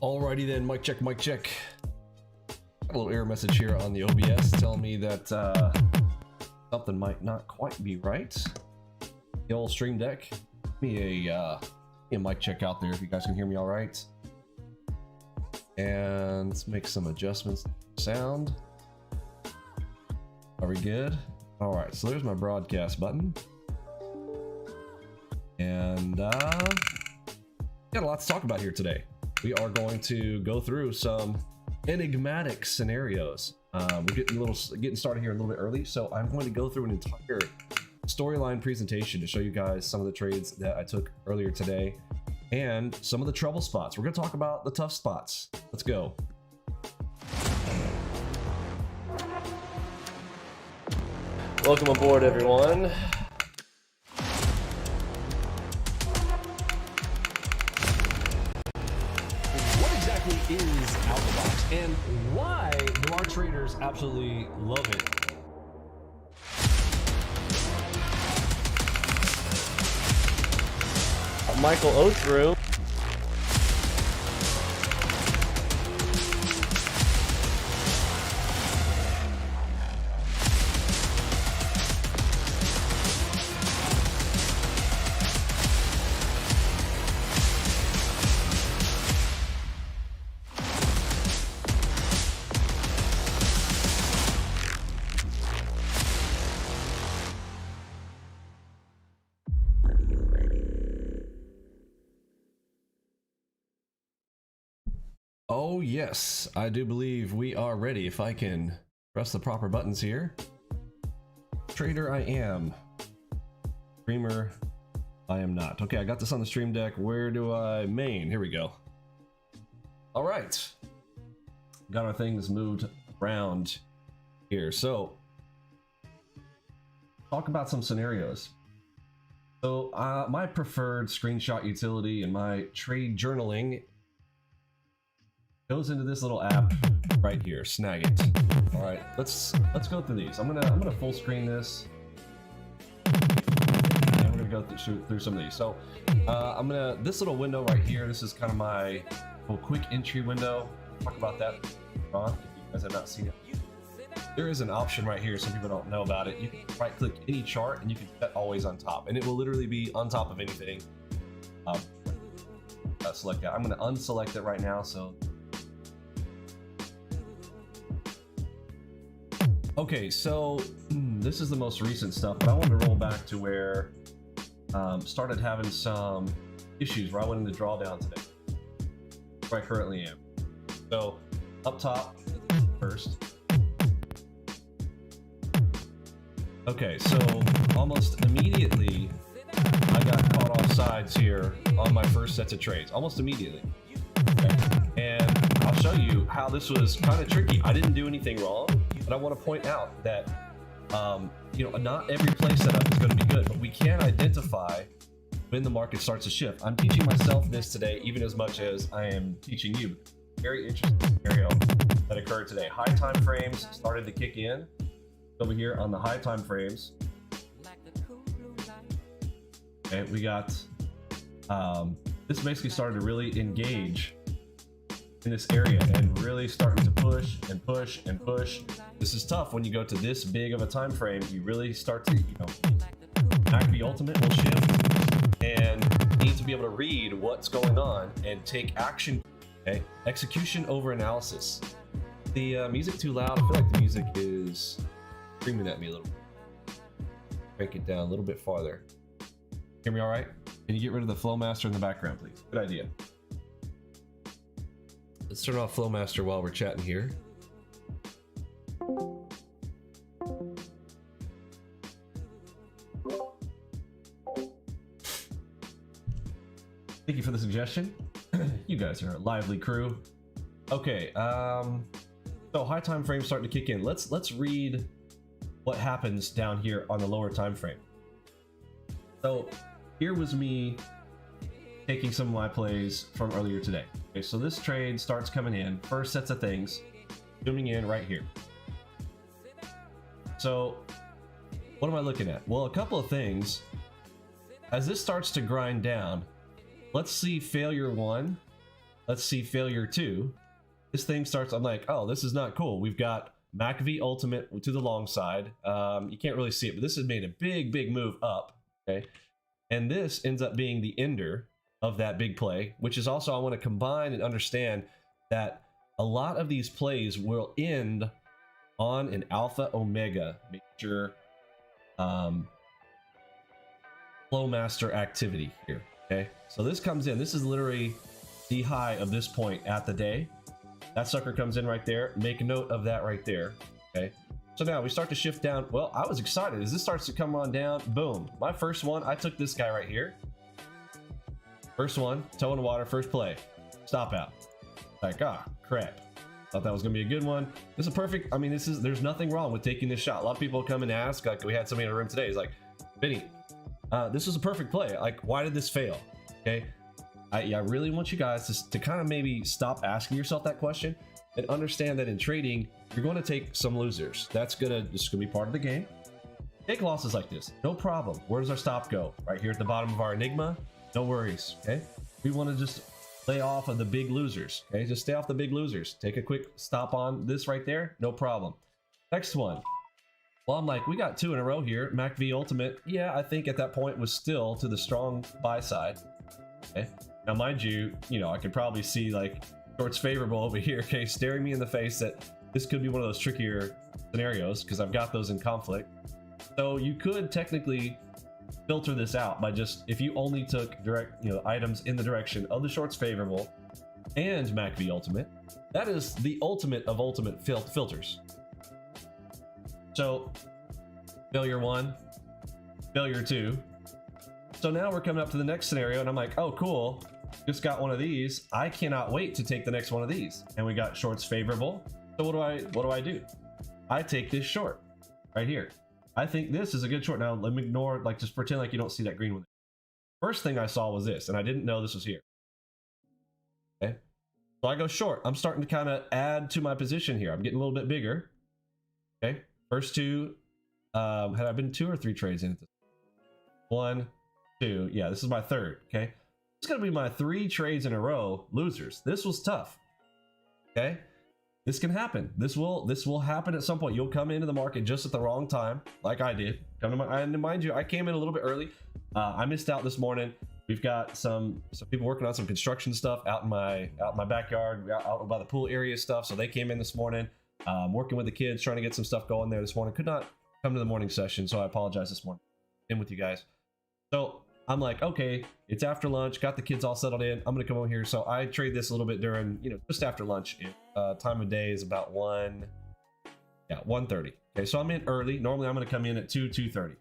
Alrighty then, mic check, mic check. Got a little error message here on the OBS telling me that something might not quite be right. The old Stream Deck. Give me a mic check out there if you guys can hear me all right. And let's make some adjustments to sound. Are we good? All right, so there's my broadcast button. And got a lot to talk about here today. We are going to go through some enigmatic scenarios. We're getting started here a little bit early, so I'm going to go through an entire storyline presentation to show you guys some of the trades that I took earlier today and some of the trouble spots. We're going to talk about the tough spots. Let's go. Welcome aboard, everyone. Is Algo and why do our traders absolutely love it? Michael Othrew. Oh yes, I do believe we are ready. If I can press the proper buttons here. Trader I am. Streamer I am not. Okay, I got this on the Stream Deck. Where do I main? Here we go. All right. Got our things moved around here. So, talk about some scenarios. So, my preferred screenshot utility and my trade journaling goes into this little app right here. Snag it. All right, let's go through these. I'm gonna full screen this, and we're gonna go through some of these. So this little window right here. This is kind of my quick entry window. Talk about that on if you guys have not seen it. There is an option right here. Some people don't know about it. You can right click any chart and you can set always on top, and it will literally be on top of anything. Select that. I'm gonna unselect it right now. So. Okay, so this is the most recent stuff, but I wanted to roll back to where started having some issues where I went into drawdown today, where I currently am. So up top first. Okay, so almost immediately I got caught off sides here on my first sets of trades, almost immediately. Okay. And I'll show you how this was kind of tricky. I didn't do anything wrong. But I want to point out that, not every play setup is going to be good, but we can identify when the market starts to shift. I'm teaching myself this today, even as much as I am teaching you. Very interesting scenario that occurred today. High time frames started to kick in over here on the high time frames. And we got, this basically started to really engage in this area and really starting to push and push and push. This is tough when you go to this big of a time frame. You really start to, the ultimate will shift and need to be able to read what's going on and take action. Okay, execution over analysis. The music too loud. I feel like the music is screaming at me a little bit. Break it down a little bit farther. Hear me all right? Can you get rid of the flow master in the background, please? Good idea. Let's turn off Flowmaster while we're chatting here. Thank you for the suggestion. You guys are a lively crew. Okay, so high time frame starting to kick in. Let's read what happens down here on the lower time frame. So here was me taking some of my plays from earlier today. Okay, so this trade starts coming in, first sets of things, zooming in right here. So what am I looking at? Well, a couple of things. As this starts to grind down, let's see failure 1 let's see failure 2. This thing starts, I'm like, oh, this is not cool. We've got MACV ultimate to the long side. You can't really see it, but this has made a big move up, okay? And this ends up being the ender of that big play, which is also, I want to combine and understand that a lot of these plays will end on an alpha omega major flow master activity here, okay? So this comes in, this is literally the high of this point at the day. That sucker comes in right there. Make a note of that right there, okay? So now we start to shift down. Well, I was excited as this starts to come on down. Boom. My first one, I took this guy right here. First one, toe in the water, first play. Stop out. Like, ah, crap. Thought that was gonna be a good one. This is perfect. I mean, there's nothing wrong with taking this shot. A lot of people come and ask, like we had somebody in the room today. He's like, Vinny, this was a perfect play. Like, why did this fail? Okay. I really want you guys to kind of maybe stop asking yourself that question and understand that in trading, you're going to take some losers. This is gonna be part of the game. Take losses like this, no problem. Where does our stop go? Right here at the bottom of our Enigma. No worries, okay? We want to just lay off of the big losers, okay? Just stay off the big losers. Take a quick stop on this right there, no problem. Next one. Well, I'm like, we got 2 in a row here. MACV ultimate, yeah, I think at that point was still to the strong buy side, okay? Now, mind you, I could probably see like shorts favorable over here, okay, staring me in the face that this could be one of those trickier scenarios because I've got those in conflict. So you could technically filter this out by just, if you only took direct, items in the direction of the shorts favorable and MACV ultimate, that is the ultimate of ultimate filters. So failure 1, failure 2. So now we're coming up to the next scenario and I'm like, oh, cool. Just got one of these. I cannot wait to take the next one of these. And we got shorts favorable. So what do I do? I take this short right here. I think this is a good short. Now let me ignore, like, just pretend like you don't see that green one. First thing I saw was this, and I didn't know this was here. Okay. So I go short. I'm starting to kind of add to my position here. I'm getting a little bit bigger. Okay. First 2, had I been 2 or 3 trades in it? 1, 2. Yeah, this is my 3rd. Okay. It's gonna be my 3 trades in a row losers. This was tough. Okay, this can happen. This will happen at some point. You'll come into the market just at the wrong time, like I did. And mind you, I came in a little bit early. I missed out this morning. We've got some people working on some construction stuff out in my backyard, out by the pool area stuff. So they came in this morning. Working with the kids, trying to get some stuff going there this morning. Could not come to the morning session, so I apologize this morning. In with you guys. So I'm like, okay, it's after lunch, got the kids all settled in. I'm gonna come over here. So I trade this a little bit during, just after lunch. Time of day is about 1:30. Okay, so I'm in early. Normally I'm gonna come in at 2:30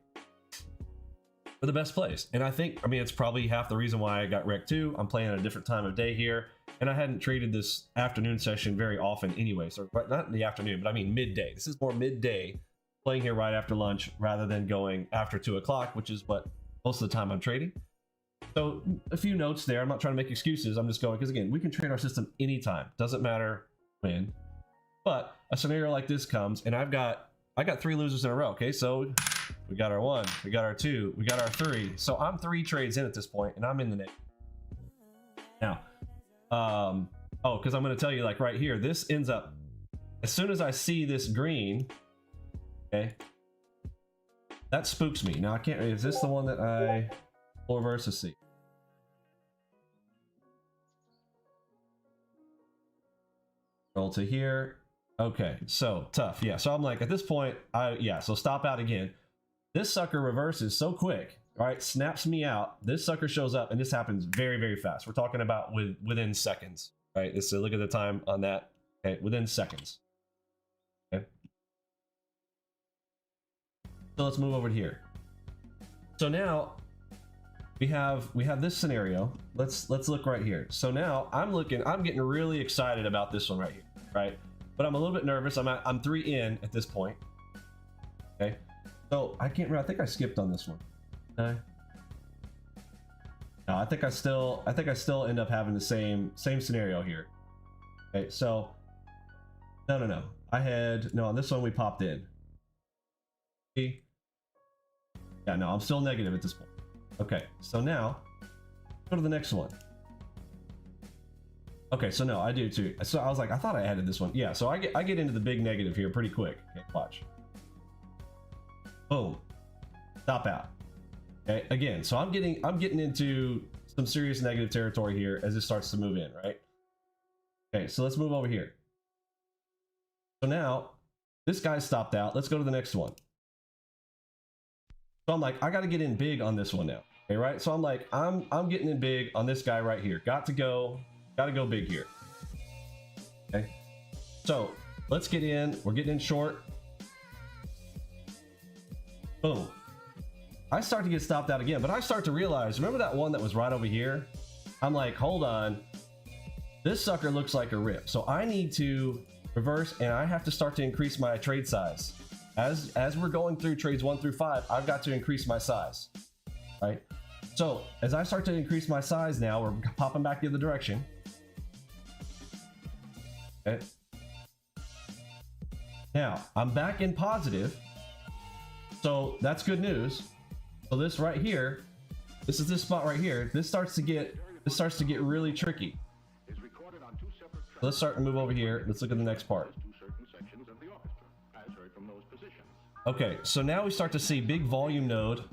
for the best plays. And I mean, it's probably half the reason why I got wrecked too. I'm playing at a different time of day here, and I hadn't traded this afternoon session very often anyway. So not in the afternoon, but I mean midday. This is more midday, playing here right after lunch rather than going after 2 o'clock, which is what most of the time I'm trading. So a few notes there. I'm not trying to make excuses. I'm just going, because again, we can trade our system anytime. Doesn't matter when. But a scenario like this comes, and I got 3 losers in a row. Okay, so we got our 1, we got our 2, we got our 3. So I'm 3 trades in at this point, and I'm in the negative. Now, because I'm going to tell you, like right here, this ends up, as soon as I see this green, okay, that spooks me. Now I can't, is this the one that I pull reverse to see? Roll to here. Okay, so tough. Yeah, so I'm like, at this point, so stop out again. This sucker reverses so quick, all right, snaps me out. This sucker shows up, and this happens very, very fast. We're talking about within seconds, right? So look at the time on that. Okay, within seconds. Okay. So let's move over to here. So now we have this scenario. Let's look right here. So now I'm getting really excited about this one right here, right? But I'm a little bit nervous. I'm 3 in at this point. Okay. So I can't remember. I think I skipped on this one. Okay. No, I think I still end up having the same scenario here. Okay, so no. On this one we popped in. See? Yeah, no, I'm still negative at this point. Okay, so now go to the next one. Okay, so no, I do too. So I was like, I thought I added this one. Yeah, so I get into the big negative here pretty quick. Okay, watch. Boom. Stop out. Okay, again, so I'm getting into some serious negative territory here as it starts to move in, right? Okay, so let's move over here. So now this guy stopped out. Let's go to the next one. So I'm like, I got to get in big on this one now. Okay, right? So I'm like, I'm getting in big on this guy right here. Got to go big here. Okay. So let's get in. We're getting in short. Boom. I start to get stopped out again, but I start to realize, remember that one that was right over here? I'm like, hold on. This sucker looks like a rip. So I need to reverse and I have to start to increase my trade size. As we're going through trades 1 through 5, I've got to increase my size, right? So as I start to increase my size now, we're popping back the other direction. Okay. Now I'm back in positive. So that's good news. So this right here, this is this spot right here. This starts to get really tricky. So let's start to move over here. Let's look at the next part. Okay, so now we start to see big volume node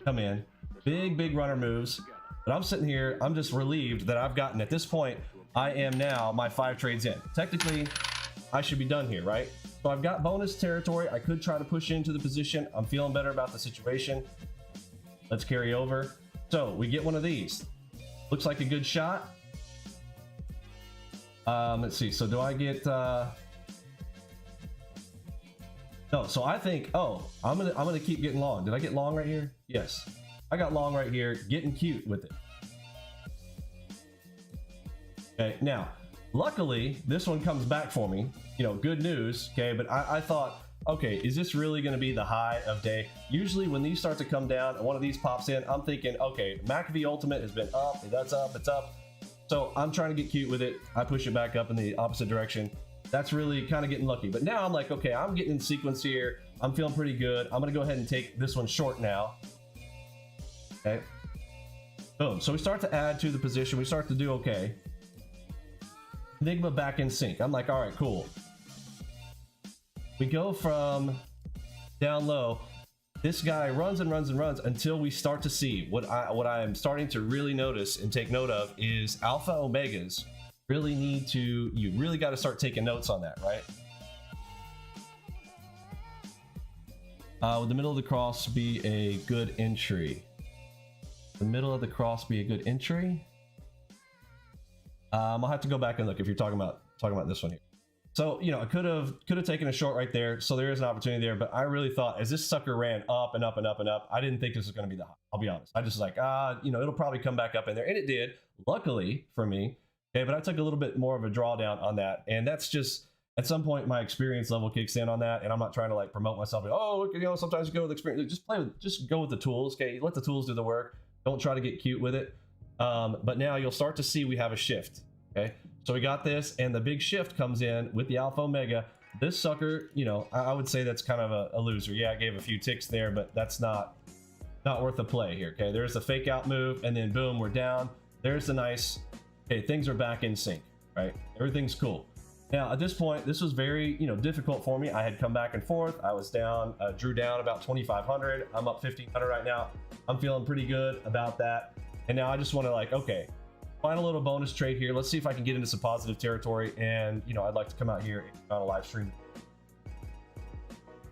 come in, big runner moves. But I'm sitting here, I'm just relieved that I've gotten, at this point, I am now my 5 trades in. Technically, I should be done here, right? So I've got bonus territory. I could try to push into the position. I'm feeling better about the situation. Let's carry over. So we get one of these. Looks like a good shot. Let's see. So do I get? No. So I think. Oh, I'm gonna keep getting long. Did I get long right here? Yes, I got long right here. Getting cute with it. Okay. Now, luckily, this one comes back for me. You know, good news. Okay, but I thought, okay, is this really going to be the high of day? Usually when these start to come down and one of these pops in, I'm thinking, okay, McAfee Ultimate has been up, that's up, it's up. So I'm trying to get cute with it. I push it back up in the opposite direction. That's really kind of getting lucky. But now I'm like, okay, I'm getting in sequence here. I'm feeling pretty good. I'm going to go ahead and take this one short now. Okay. Boom. So we start to add to the position. We start to do okay. Enigma back in sync. I'm like, all right, cool. We go from down low. This guy runs and runs and runs until we start to see what I am starting to really notice and take note of is alpha omegas really need to, you really got to start taking notes on that, right? Would the middle of the cross be a good entry? The middle of the cross be a good entry? I'll have to go back and look if you're talking about this one here. So, you know, I could have taken a short right there. So there is an opportunity there, but I really thought as this sucker ran up and up and up and up, I didn't think this was going to be the high. I'll be honest. I just was like, you know, it'll probably come back up in there. And it did, luckily for me. Okay, but I took a little bit more of a drawdown on that. And that's just, at some point, my experience level kicks in on that. And I'm not trying to like promote myself. Like, oh, look, you know, sometimes you go with experience. Just go with the tools. Okay, let the tools do the work. Don't try to get cute with it. But now you'll start to see we have a shift. Okay, so we got this, and the big shift comes in with the alpha omega. This sucker, you know, I would say that's kind of a loser. Yeah, I gave a few ticks there, but that's not worth the play here. Okay, there's the fake out move, and then boom, we're down. There's the nice. Okay, things are back in sync, right? Everything's cool. Now at this point, this was very, you know, difficult for me. I had come back and forth. I was down, drew down about 2,500. I'm up 1,500 right now. I'm feeling pretty good about that. And now I just want to like, okay, find a little bonus trade here. Let's see if I can get into some positive territory. And, you know, I'd like to come out here on a live stream.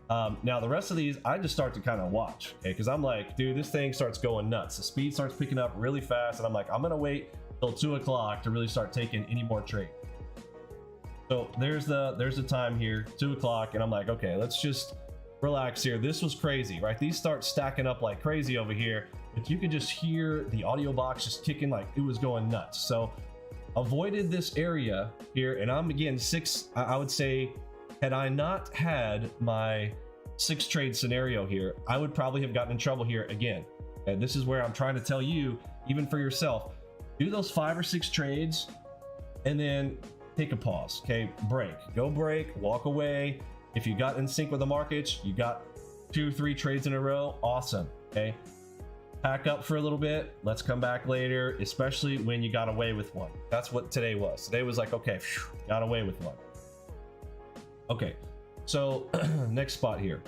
Now the rest of these, I just start to kind of watch, okay? Because I'm like, dude, this thing starts going nuts. The speed starts picking up really fast. And I'm like, I'm going to wait till 2 o'clock to really start taking any more trade. So there's the time here, 2 o'clock. And I'm like, okay, let's just relax here. This was crazy, right? These start stacking up like crazy over here. But you could just hear the audio box just kicking like it was going nuts. So avoided this area here, and I'm again 6. I would say, had I not had my 6 trade scenario here, I would probably have gotten in trouble here again. And this is where I'm trying to tell you, even for yourself, do those 5 or 6 trades and then take a pause. Okay, go break, walk away. If you got in sync with the markets, you got 2 or 3 trades in a row, awesome. Okay. pack up for a little bit. Let's come back later, especially when you got away with one. That's what today was. Today was like, okay, got away with one. Okay, so next spot here.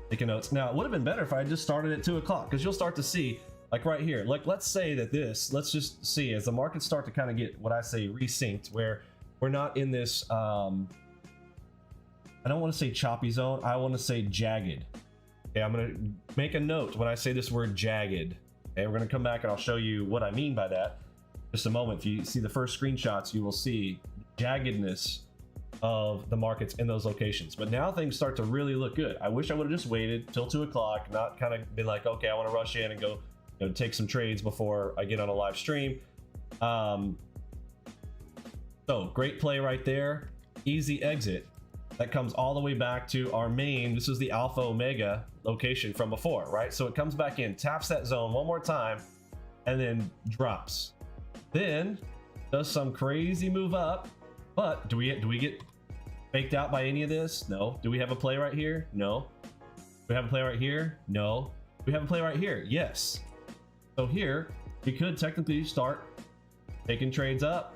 Taking notes. Now, it would have been better if I just started at 2 o'clock, because you'll start to see, like right here, like let's say that let's just see as the markets start to kind of get what I say resynced, where we're not in this, I don't want to say choppy zone, I want to say jagged. Okay, I'm going to make a note when I say this word jagged. Okay, we're going to come back and I'll show you what I mean by that. Just a moment. If you see the first screenshots, you will see jaggedness of the markets in those locations. But now things start to really look good. I wish I would have just waited till 2 o'clock, not kind of been like, okay, I want to rush in and go, you know, take some trades before I get on a live stream. So great play right there. Easy exit. That comes all the way back to our main. This is the Alpha Omega location from before, right? So it comes back in, taps that zone one more time, and then drops. Then does some crazy move up. But do we get faked out by any of this? No. Do we have a play right here? No. Do we have a play right here? No. Do we have a play right here? Yes. So here we could technically start taking trades up.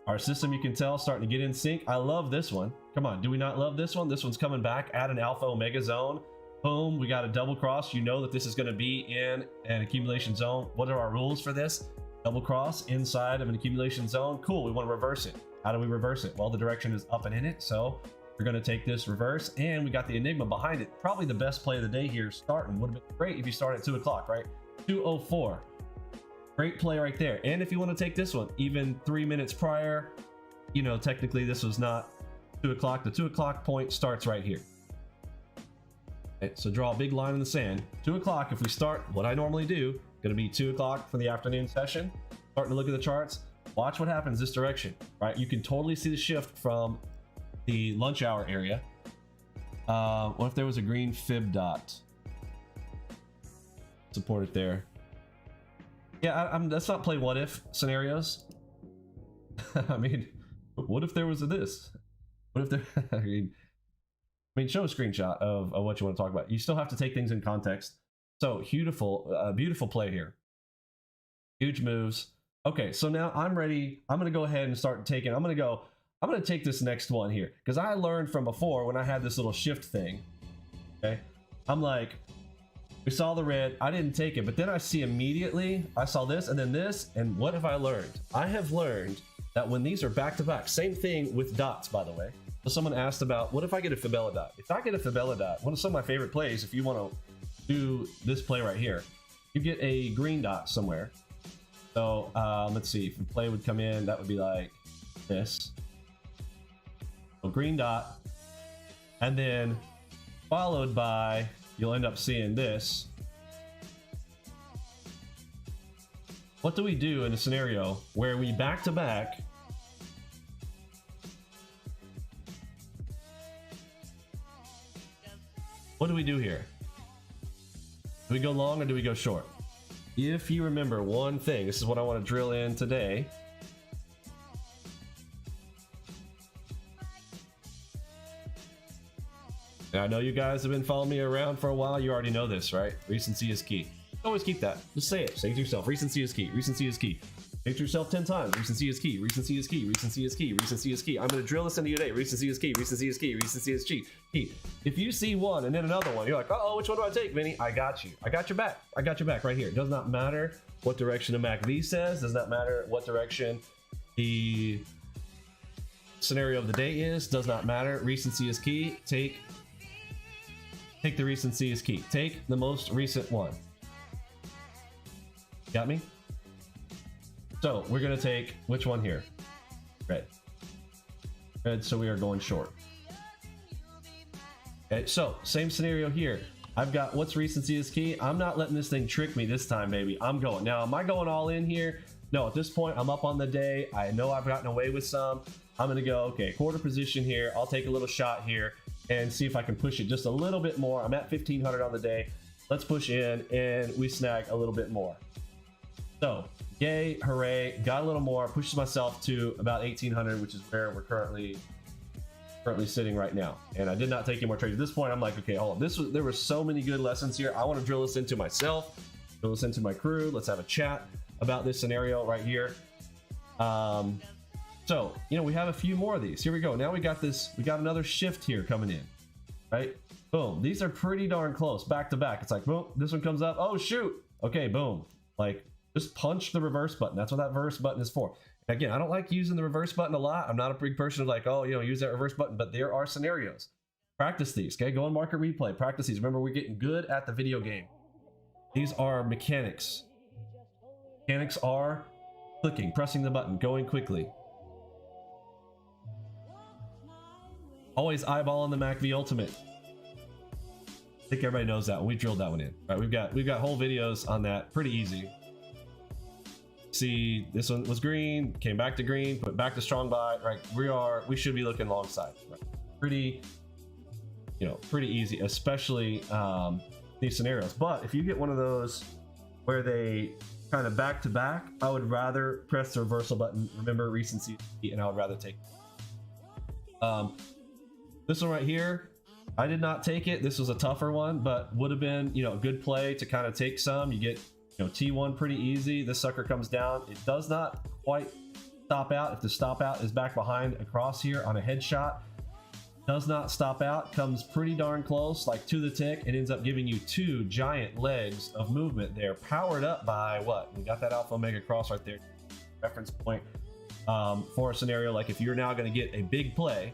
Our system, you can tell, starting to get in sync. I love this one. Come on, do we not love this one? This one's coming back at an Alpha Omega zone. Boom, we got a double cross. You know that this is going to be in an accumulation zone. What are our rules for this? Double cross inside of an accumulation zone. Cool, we want to reverse it. How do we reverse it? Well, the direction is up and in it, so we're going to take this reverse, and we got the Enigma behind it. Probably the best play of the day here starting. Would have been great if you started at 2 o'clock, right? 2:04. Great play right there. And if you want to take this one, even 3 minutes prior, you know, technically this was not 2 o'clock. The 2 o'clock point starts right here. Okay, so draw a big line in the sand. 2 o'clock, if we start, what I normally do, going to be 2 o'clock for the afternoon session. Starting to look at the charts. Watch what happens this direction, right? You can totally see the shift from the lunch hour area. What if there was a green fib dot? Support it there. Yeah, let's not play what if scenarios. I mean, what if there was this? What if there? I mean, show a screenshot of what you want to talk about. You still have to take things in context. So beautiful, beautiful play here. Huge moves. Okay, so now I'm ready. I'm gonna go ahead and start taking. I'm gonna take this next one here because I learned from before when I had this little shift thing. Okay, I'm like, we saw the red. I didn't take it, but then I see immediately. I saw this and then this, and what have I learned? I have learned that when these are back to back, same thing with dots, by the way. So someone asked about what if I get a Fibella dot? If I get a Fibella dot, one of some of my favorite plays, if you want to do this play right here, you get a green dot somewhere. So let's see, if the play would come in, that would be like this. A green dot, and then followed by, you'll end up seeing this. What do we do in a scenario where we back to back? What do we do here? Do we go long or do we go short? If you remember one thing, this is what I want to drill in today. And I know you guys have been following me around for a while. You already know this, right? Recency is key. Always keep that. Just say it. Say it to yourself. Recency is key. Recency is key. Say it to yourself 10 times. Recency is key. Recency is key. Recency is key. Recency is key. I'm going to drill this into you today. Recency is key. Recency is key. Recency is key. If you see one and then another one, you're like, uh-oh, which one do I take, Vinny? I got you. I got your back. I got your back right here. It does not matter what direction the MACD says. Does not matter what direction the scenario of the day is. Does not matter. Recency is key. Take the recency is key. Take the most recent one. Got me? So we're gonna take which one here? Red. Red, so we are going short. Okay, so same scenario here. I've got what's recency is key. I'm not letting this thing trick me this time, baby. I'm going. Now, am I going all in here? No, at this point, I'm up on the day. I know I've gotten away with some. I'm gonna go, okay, quarter position here. I'll take a little shot here and see if I can push it just a little bit more. I'm at 1500 on the day. Let's push in and we snag a little bit more. So, yay, hooray, got a little more, pushes myself to about 1800, which is where we're currently currently sitting right now. And I did not take any more trades. At this point, I'm like, okay, hold on. There were so many good lessons here. I want to drill this into myself, drill this into my crew. Let's have a chat about this scenario right here. So, you know, we have a few more of these. Here we go. Now we got another shift here coming in, right? Boom. These are pretty darn close, back to back. It's like, boom, this one comes up. Oh, shoot. Okay, boom. Like, just punch the reverse button. That's what that reverse button is for. Again, I don't like using the reverse button a lot. I'm not a big person of like, oh, you know, use that reverse button, but there are scenarios. Practice these, okay? Go on market replay, practice these. Remember, we're getting good at the video game. These are mechanics. Mechanics are clicking, pressing the button, going quickly. Always eyeballing the MACV Ultimate. I think everybody knows that one. We drilled that one in. All right, we've got whole videos on that. Pretty easy. See, this one was green, came back to green, put back to strong buy. Right, we should be looking long side. Right? Pretty, you know, pretty easy, especially these scenarios. But if you get one of those where they kind of back to back, I would rather press the reversal button. Remember recency, and I would rather take. This one right here, I did not take it. This was a tougher one, but would have been, you know, a good play to kind of take some. You get, you know, T1 pretty easy. This sucker comes down. It does not quite stop out. If the stop out is back behind across here on a headshot, does not stop out, comes pretty darn close, like to the tick. It ends up giving you two giant legs of movement there, powered up by what? We got that alpha omega cross right there, reference point for a scenario like if you're now going to get a big play.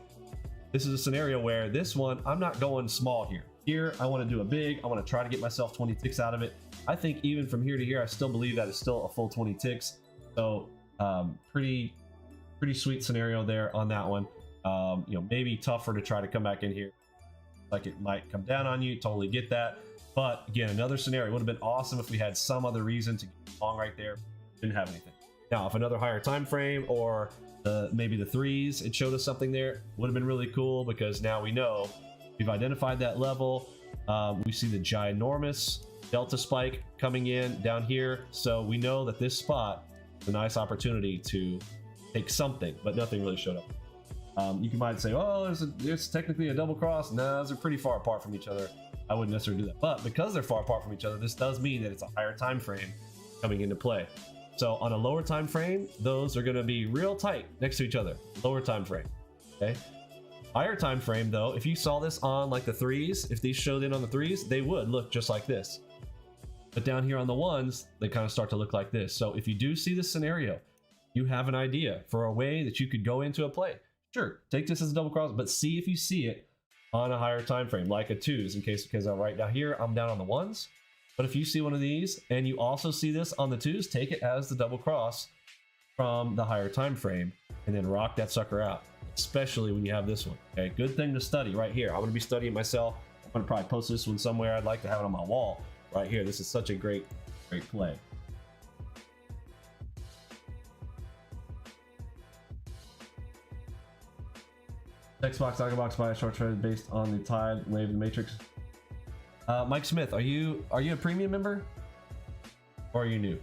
This is a scenario where this one, I'm not going small here. Here, I want to do a big. I want to try to get myself 20 ticks out of it. I think even from here to here, I still believe that is still a full 20 ticks. So pretty sweet scenario there on that one. You know, maybe tougher to try to come back in here. Like it might come down on you. Totally get that. But again, another scenario. It would have been awesome if we had some other reason to get long right there. Didn't have anything. Now, if another higher time frame or maybe the threes, it showed us something there, would have been really cool, because now we know we've identified that level. We see the ginormous delta spike coming in down here, so we know that this spot is a nice opportunity to take something, but nothing really showed up. You might say, oh, there's technically a double cross. No, those are pretty far apart from each other. I wouldn't necessarily do that, but because they're far apart from each other, this does mean that it's a higher time frame coming into play. So on a lower time frame, those are going to be real tight next to each other. Lower time frame. Okay. Higher time frame though, if you saw this on like the threes, if these showed in on the threes, they would look just like this. But down here on the ones, they kind of start to look like this. So if you do see this scenario, you have an idea for a way that you could go into a play. Sure, take this as a double cross, but see if you see it on a higher time frame, like a twos, in case, because right now here I'm down on the ones. But if you see one of these and you also see this on the twos, take it as the double cross from the higher time frame and then rock that sucker out, especially when you have this one. Okay, good thing to study right here. I'm going to be studying myself. I'm going to probably post this one somewhere. I'd like to have it on my wall right here. This is such a great play. Xbox, Algo box buy a short trade based on the tide wave in the matrix. Mike Smith, are you a premium member or are you new?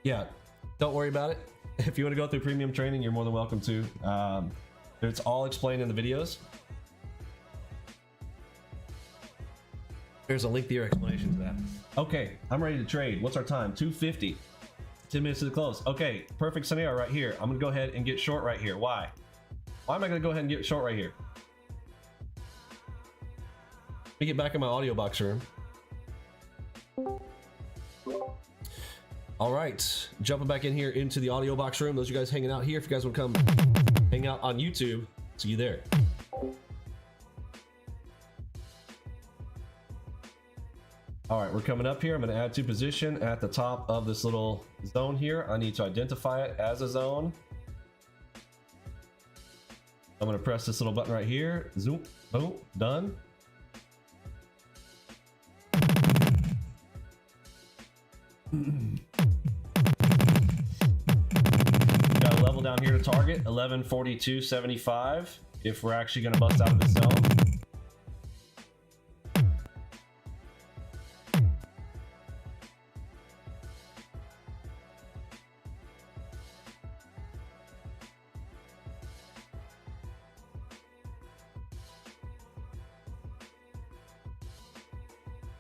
Yeah, don't worry about it. If you want to go through premium training, you're more than welcome to. It's all explained in the videos. There's a lengthier explanation to that. Okay, I'm ready to trade. What's our time? 2:50. 10 minutes to the close. Okay, perfect scenario right here. I'm gonna go ahead and get short right here. Why? Why am I gonna go ahead and get short right here? Let me get back in my audio box room. All right, jumping back in here into the audio box room. Those of you guys hanging out here, if you guys want to come hang out on YouTube, see you there. All right, we're coming up here. I'm going to add to position at the top of this little zone here. I need to identify it as a zone. I'm going to press this little button right here. Zoom, boom, done. Got a level down here to target, 1142.75. If we're actually going to bust out of this zone.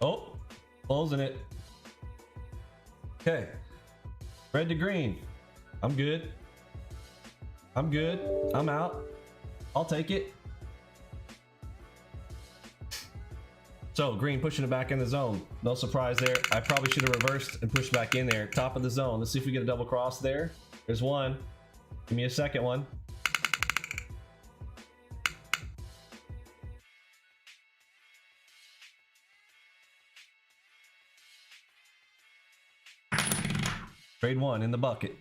Oh, closing it. Okay. Red to green. I'm good. I'm good. I'm out. I'll take it. So green pushing it back in the zone. No surprise there. I probably should have reversed and pushed back in there. Top of the zone. Let's see if we get a double cross there. There's one. Give me a second one. Trade one in the bucket.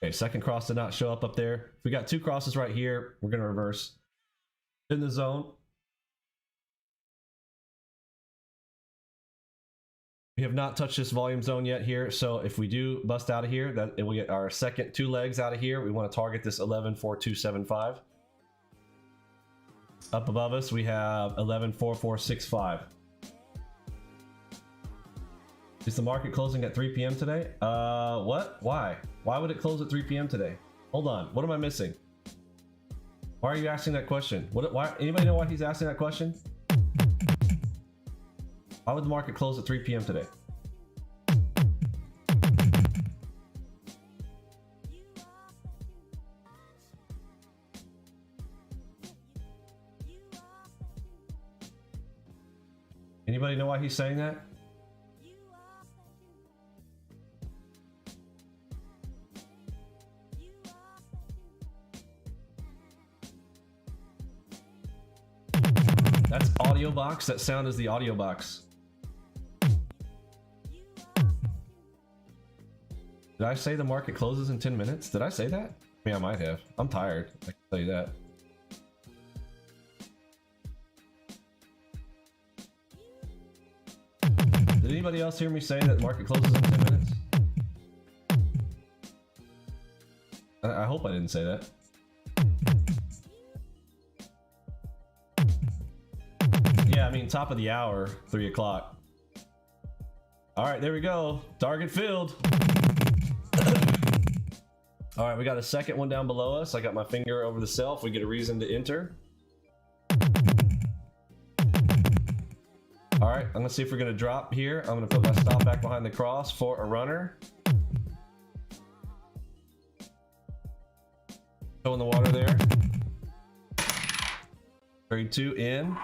Okay, second cross did not show up there. If we got two crosses right here, we're going to reverse in the zone. We have not touched this volume zone yet here, so if we do bust out of here, that it will get our second two legs out of here. We want to target this 11.4275. Up above us, we have 11.4465. Is the market closing at 3 p.m. today? What? Why? Why would it close at 3 p.m. today? Hold on. What am I missing? Why are you asking that question? Why? Anybody know why he's asking that question? Why would the market close at 3 p.m. today? Anybody know why he's saying that? That's audio box. That sound is the audio box. Did I say the market closes in 10 minutes? Did I say that? I mean, I might have. I'm tired. I can tell you that. Did anybody else hear me say that the market closes in 10 minutes? I hope I didn't say that. Yeah, I mean, top of the hour, 3 o'clock. All right, there we go. Target filled. All right, we got a second one down below us. I got my finger over the sell if we get a reason to enter. All right, I'm gonna see if we're gonna drop here. I'm gonna put my stop back behind the cross for a runner. Toe in the water there. Trade two in.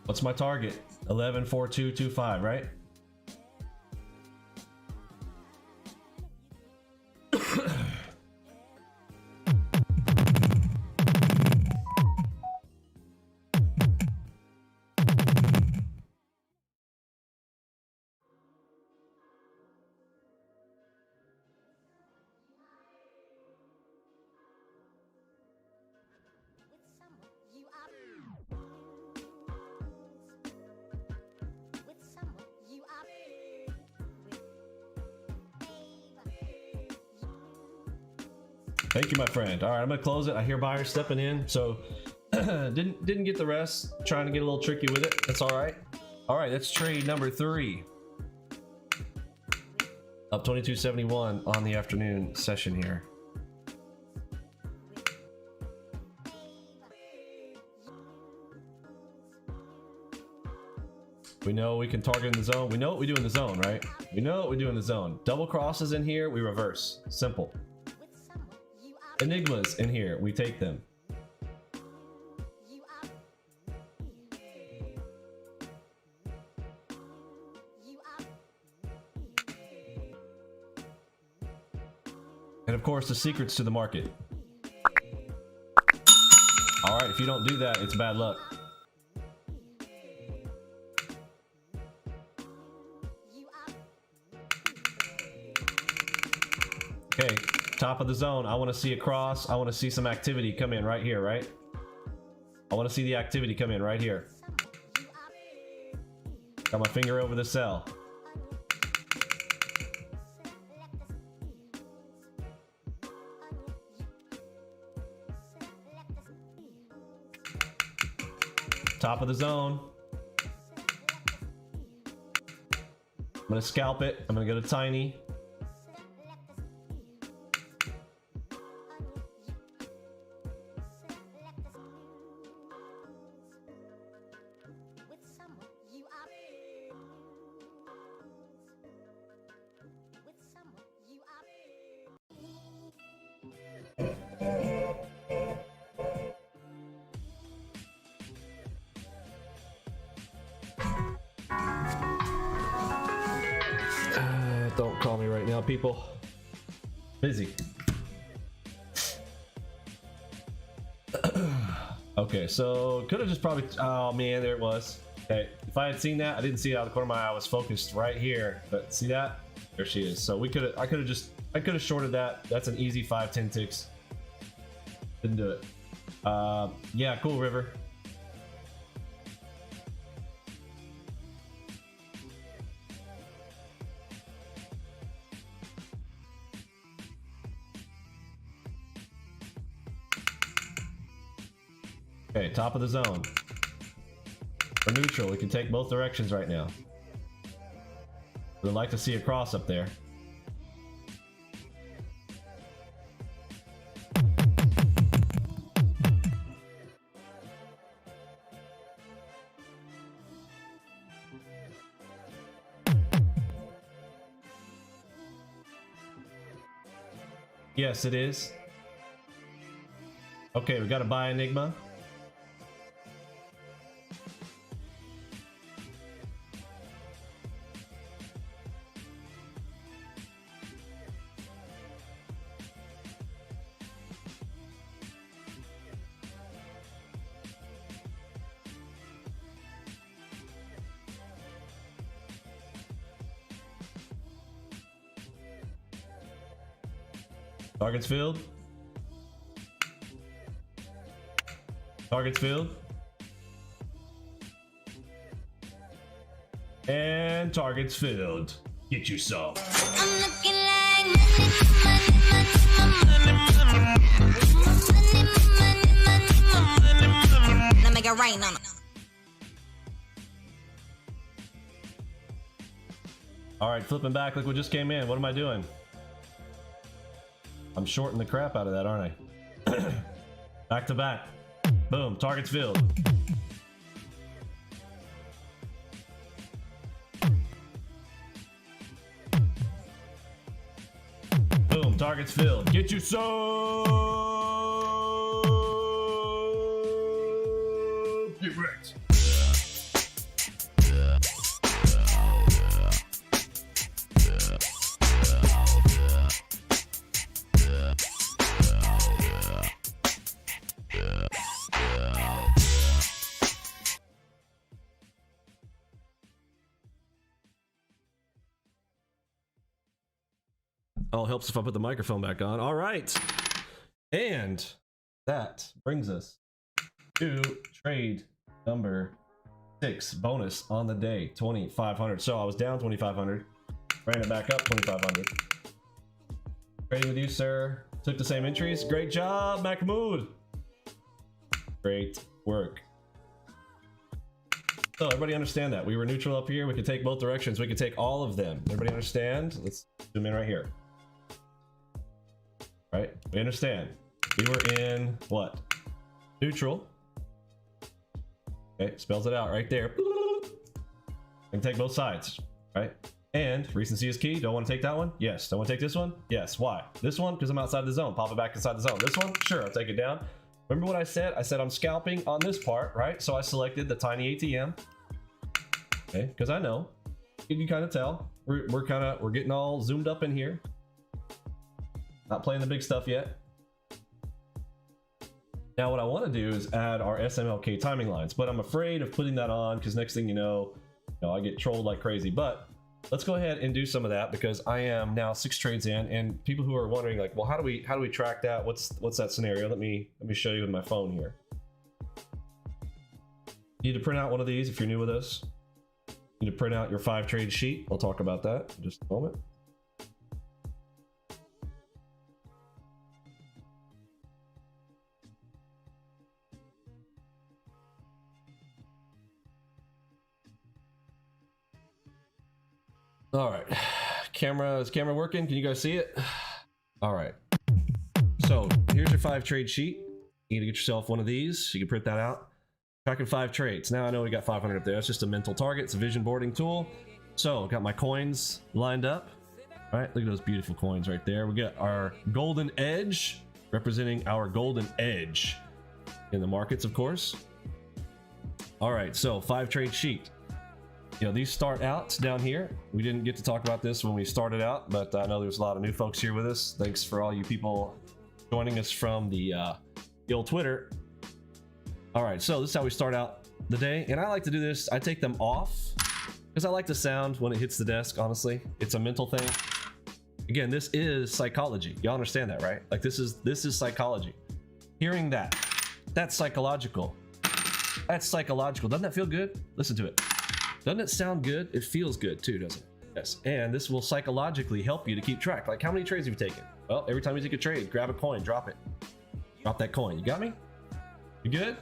What's my target? 11.4225, right? Thank you, my friend. All right, I'm gonna close it. I hear buyers stepping in, so didn't get the rest. Trying to get a little tricky with it. That's all right. All right, that's trade number 3. Up 22.71 on the afternoon session here. We know we can target in the zone. We know what we do in the zone, right? We know what we do in the zone. Double crosses in here, we reverse. Simple. Enigmas in here, we take them. And of course, the secrets to the market. All right, if you don't do that, it's bad luck. Okay, top of the zone. I want to see a cross. I want to see some activity come in right here, right? I want to see the activity come in right here. Got my finger over the sell. Top of the zone. I'm gonna scalp it. I'm gonna go to tiny. Don't call me right now, people. Busy. Okay, so could have just probably. Oh man, there it was. Okay, if I had seen that, I didn't see it out of the corner of my eye. I was focused right here, but see that? There she is. So we could have. I could have shorted that. That's an easy 5-10 ticks. Didn't do it. Yeah, cool, River. Okay, top of the zone. For neutral, we can take both directions right now. We'd like to see a cross up there. Yes, it is. Okay, we got to buy Enigma. Targets filled. Targets filled. And targets filled. Get you some. I'm looking like now make it rain on it. All right, flipping back like we just came in. What am I doing? I'm shorting the crap out of that, aren't I? Back to back. Boom, targets filled. Boom, targets filled. Get you some. Get wrecked. Oh, helps if I put the microphone back on. All right. And that brings us to trade number 6, bonus on the day, 2,500. So I was down 2,500, ran it back up 2,500. Trading with you, sir. Took the same entries. Great job, Mahmoud. Great work. So everybody understand that we were neutral up here. We could take both directions. We could take all of them. Everybody understand? Let's zoom in right here. Right? We understand. We were in what? Neutral. Okay, spells it out right there. We can take both sides, right? And recency is key. Don't want to take that one? Yes. Don't want to take this one? Yes. Why? This one? Because I'm outside the zone. Pop it back inside the zone. This one? Sure, I'll take it down. Remember what I said? I said I'm scalping on this part, right? So I selected the tiny ATM. Okay, because I know. You can kind of tell. We're getting all zoomed up in here. Not playing the big stuff yet. Now what I want to do is add our SMLK timing lines, but I'm afraid of putting that on because next thing you know, I get trolled like crazy. But let's go ahead and do some of that because I am now 6 trades in, and people who are wondering like, well, how do we track that? What's that scenario? Let me show you with my phone here. You need to print out one of these if you're new with us. You need to print out your 5 trade sheet. We'll talk about that in just a moment. All right, is camera working? Can you guys see it? All right, so here's your 5 trade sheet. You need to get yourself one of these. You can print that out. Tracking 5 trades. Now I know we got 500 up there. That's just a mental target. It's a vision boarding tool. So got my coins lined up. All right, look at those beautiful coins right there. We got our golden edge representing our golden edge in the markets, of course. All right, so 5 trade sheet. You know, these start out down here. We didn't get to talk about this when we started out, but I know there's a lot of new folks here with us. Thanks for all you people joining us from the old Twitter. All right, so this is how we start out the day, and I like to do this. I take them off because I like the sound when it hits the desk. Honestly, it's a mental thing. Again, this is psychology. Y'all understand that, right? Like this is psychology. Hearing that's psychological. That's psychological. Doesn't that feel good? Listen to it. Doesn't it sound good? It feels good too, doesn't it? Yes. And this will psychologically help you to keep track. Like, how many trades have you taken? Well, every time you take a trade, grab a coin, drop it. Drop that coin. You got me? You good?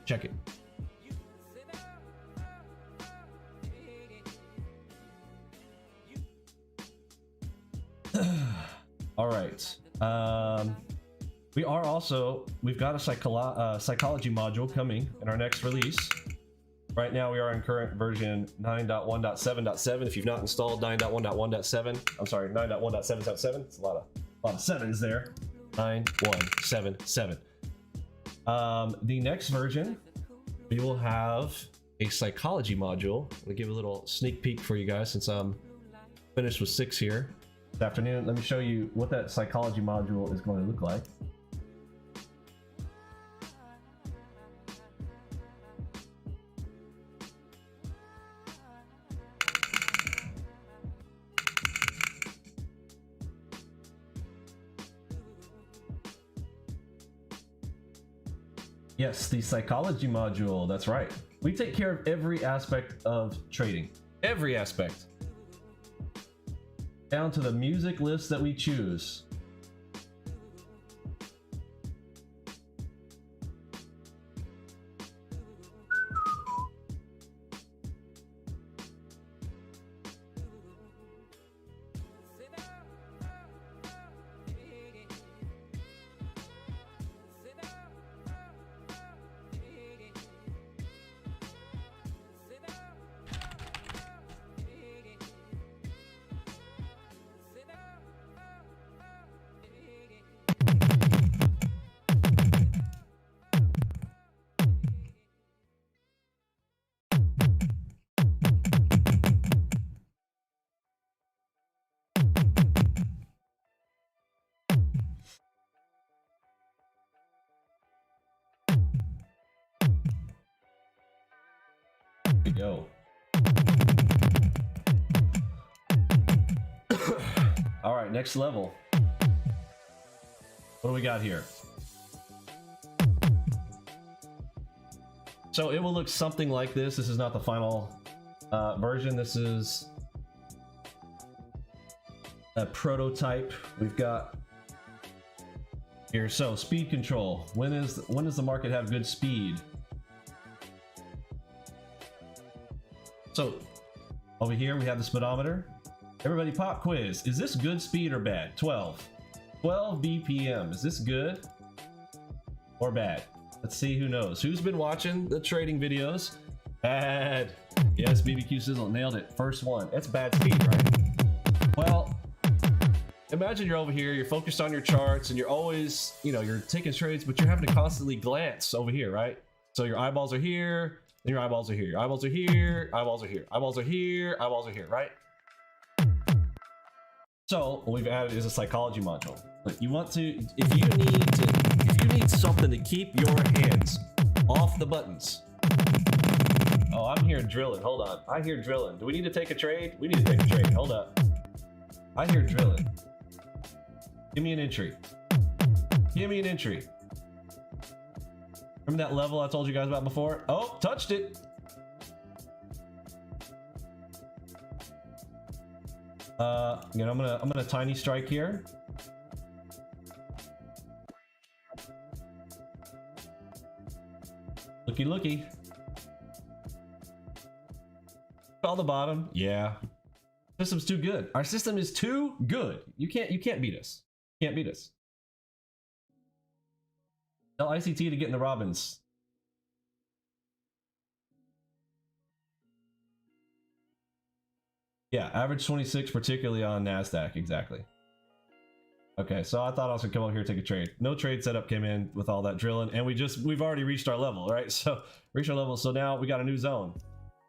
Check it. All right. We've got a psychology module coming in our next release. Right now we are in current version 9.1.7.7. If you've not installed 9.1.1.7, I'm sorry, 9.1.7.7. It's a lot of sevens there. 9.1.7.7. The next version, we will have a psychology module. I'm gonna give a little sneak peek for you guys since I'm finished with 6 here this afternoon. Let me show you what that psychology module is going to look like. Yes, the psychology module. That's right. We take care of every aspect of trading. Every aspect. Down to the music list that we choose. Go. All right, next level. What do we got here? So it will look something like this. This is not the final version. This is a prototype. We've got here. So speed control. When does the market have good speed? So over here we have the speedometer. Everybody pop quiz. Is this good speed or bad? 12 BPM. Is this good or bad? Let's see who knows. Who's been watching the trading videos? Bad. Yes, BBQ Sizzle nailed it. First one. It's bad speed, right? Well, imagine you're over here, you're focused on your charts and you're always, you're taking trades, but you're having to constantly glance over here, right? So your eyeballs are here. And your eyeballs are here. Your eyeballs are here. Eyeballs are here. Eyeballs are here. Eyeballs are here. Right? So what we've added is a psychology module. Look, if you need something to keep your hands off the buttons. Oh, I'm here drilling. Hold on. I hear drilling. Do we need to take a trade? We need to take a trade. Hold up. I hear drilling. Give me an entry. Give me an entry. Remember that level I told you guys about before? Oh, touched it. I'm gonna tiny strike here. Looky, looky. Call the bottom. Yeah. System's too good. Our system is too good. You can't beat us. Can't beat us. Tell ICT to get in the Robins. Yeah, average 26, particularly on Nasdaq. Exactly. Okay, so I thought I was gonna come over here and take a trade. No trade setup came in with all that drilling, and we've already reached our level, right? So reached our level, so now we got a new zone.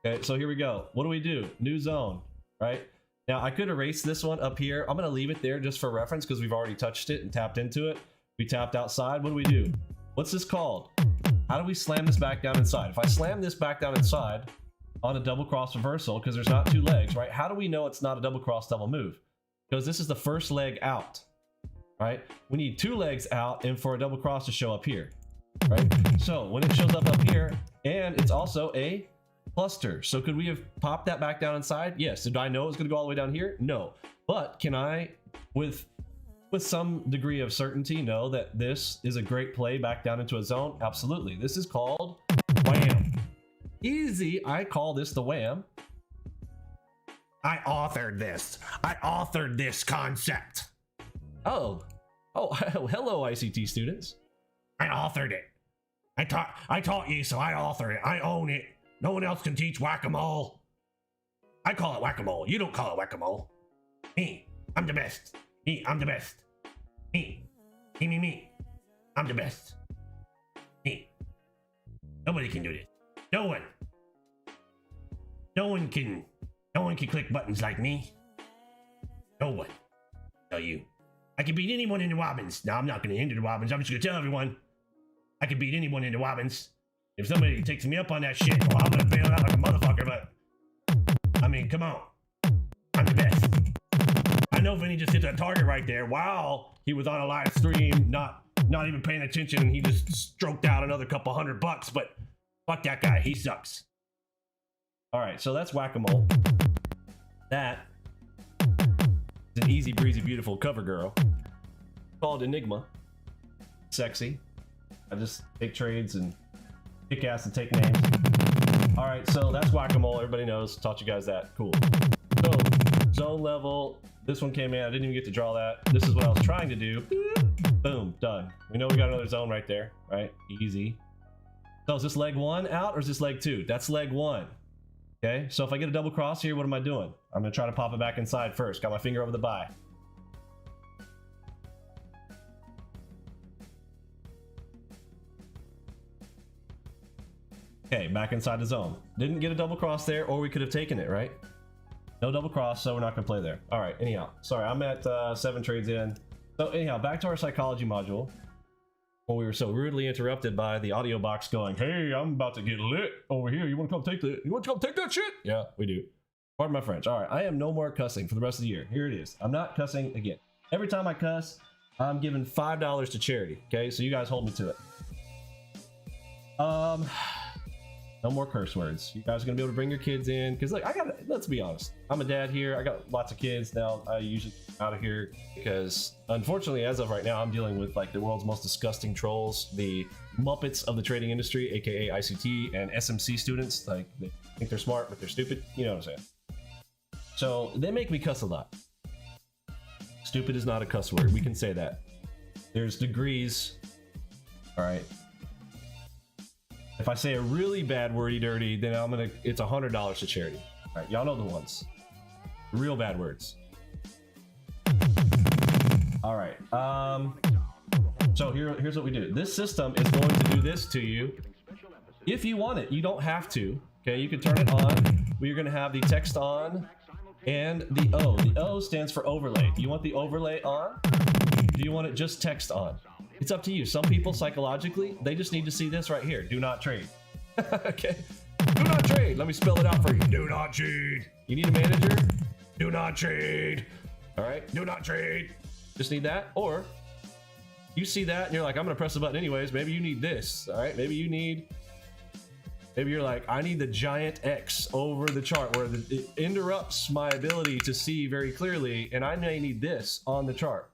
Okay, so here we go. What do? New zone, right? Now I could erase this one up here. I'm gonna leave it there just for reference because we've already touched it and tapped into it. We tapped outside. What do? What's this called? How do we slam this back down inside? If I slam this back down inside on a double cross reversal, because there's not two legs, right? How do we know it's not a double cross double move? Because this is the first leg out. Right? We need two legs out and for a double cross to show up here, right? So when it shows up here, and it's also a cluster. So could we have popped that back down inside? Yes. Did I know it was going to go all the way down here? No. But can I, with some degree of certainty, know that this is a great play back down into a zone? Absolutely. This is called wham. Easy. I call this the wham. I authored this concept. Oh, hello, ICT students. I authored it. I taught you, so I author it. I own it. No one else can teach whack-a-mole. I call it whack-a-mole. You don't call it whack-a-mole. Me, I'm the best. Me, I'm the best. Me. I'm the best. Me. Nobody can do this. No one. No one can click buttons like me. No one. Tell you. I can beat anyone in the Wobbins. Now, I'm not going to enter the Wobbins. I'm just going to tell everyone I can beat anyone in the Wobbins. If somebody takes me up on that shit, well, I'm going to bail out like a motherfucker, but I mean, come on. I'm the best. I know Vinny just hit that target right there. Wow. He was on a live stream, not even paying attention, and he just stroked out another couple $100, but fuck that guy. He sucks. All right, so that's whack-a-mole. That is an easy breezy beautiful cover girl called Enigma. Sexy. I just take trades and kick ass and take names. All right, so that's whack-a-mole. Everybody knows. Taught you guys that. Cool. So zone level. This one came in. I didn't even get to draw that. This is what I was trying to do. Boom, done. We know we got another zone right there, right? Easy. So is this leg one out or is this leg two? That's leg one. Okay, so if I get a double cross here, what am I doing? I'm gonna try to pop it back inside first. Got my finger over the buy. Okay, back inside the zone. Didn't get a double cross there, or we could have taken it, right? No double cross, so we're not gonna play there. All right, anyhow, sorry, I'm at 7 trades in. So anyhow, back to our psychology module. When we were so rudely interrupted by the audio box going, hey, I'm about to get lit over here. You want to come take that shit? Yeah, we do. Pardon my French. All right, I am no more cussing for the rest of the year. Here it is. I'm not cussing again. Every time I cuss, I'm giving $5 to charity. Okay, so you guys hold me to it. No more curse words. You guys are gonna be able to bring your kids in because, like, let's be honest. I'm a dad here. I got lots of kids now. I usually out of here because, unfortunately, as of right now, I'm dealing with like the world's most disgusting trolls, the Muppets of the trading industry, aka ICT and SMC students. Like, they think they're smart, but they're stupid. You know what I'm saying? So they make me cuss a lot. Stupid is not a cuss word. We can say that. There's degrees. All right. If I say a really bad wordy dirty, then it's $100 to charity. All right, y'all know the ones. Real bad words. All right. So here's what we do. This system is going to do this to you if you want it. You don't have to. Okay, you can turn it on. We're going to have the text on and the O. The O stands for overlay. Do you want the overlay on? Do you want it just text on? It's up to you. Some people psychologically, they just need to see this right here. Do not trade. Okay. Do not trade. Let me spell it out for you. Do not trade. You need a manager? Do not trade. All right. Do not trade. Just need that. Or you see that and you're like, I'm going to press the button anyways. Maybe you need this. All right. Maybe you're like, I need the giant X over the chart where it interrupts my ability to see very clearly. And I may need this on the chart.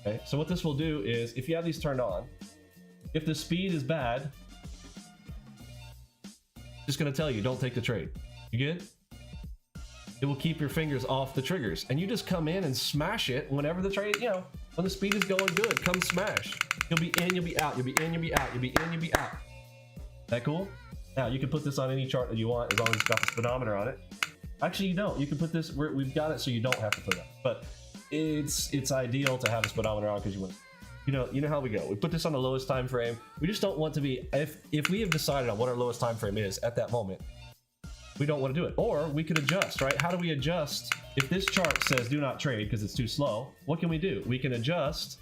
Okay, so what this will do is, if you have these turned on, if the speed is bad, it's just going to tell you, don't take the trade. You good? it will keep your fingers off the triggers, and you just come in and smash it whenever the trade, you know, when the speed is going good. Come smash. You'll be in, you'll be out, you'll be in, you'll be out, you'll be in, you'll be out. That cool? Now you can put this on any chart that you want as long as it's got the speedometer on it. Actually, you don't. You can put this. We've got it so you don't have to put it on. But it's ideal to have the speedometer on because you want. You know how we go. We put this on the lowest time frame. We just don't want to be. If we have decided on what our lowest time frame is at that moment, we don't want to do it. Or we could adjust, right? How do we adjust? If this chart says do not trade because it's too slow, what can we do? We can adjust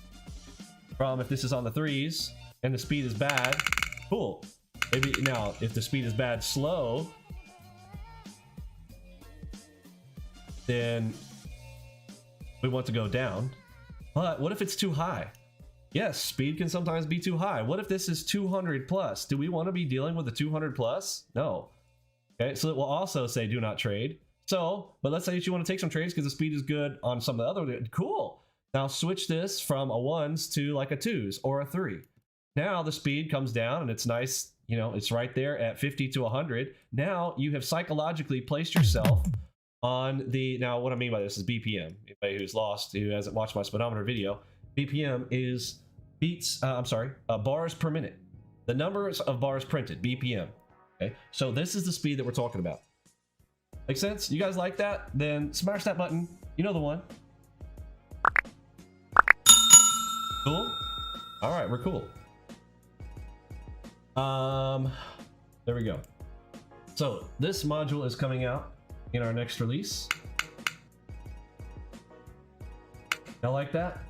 from if this is on the 3s and the speed is bad. Cool. Maybe now if the speed is bad slow, then we want to go down. But what if it's too high? Yes, speed can sometimes be too high. What if this is 200 plus? Do we want to be dealing with a 200 plus? No. Okay, so it will also say do not trade. So, but let's say that you want to take some trades because the speed is good on some of the other. Cool. Now switch this from a 1s to like a 2s or a 3. Now the speed comes down and it's nice. You know, it's right there at 50 to 100. Now you have psychologically placed yourself on the, now what I mean by this is BPM. Anybody who's lost, who hasn't watched my speedometer video, BPM is bars per minute. The numbers of bars printed, BPM. Okay, so this is the speed that we're talking about. Make sense? You guys like that? Then smash that button. You know the one. Cool. All right, we're cool. There we go. So this module is coming out in our next release. Y'all like that?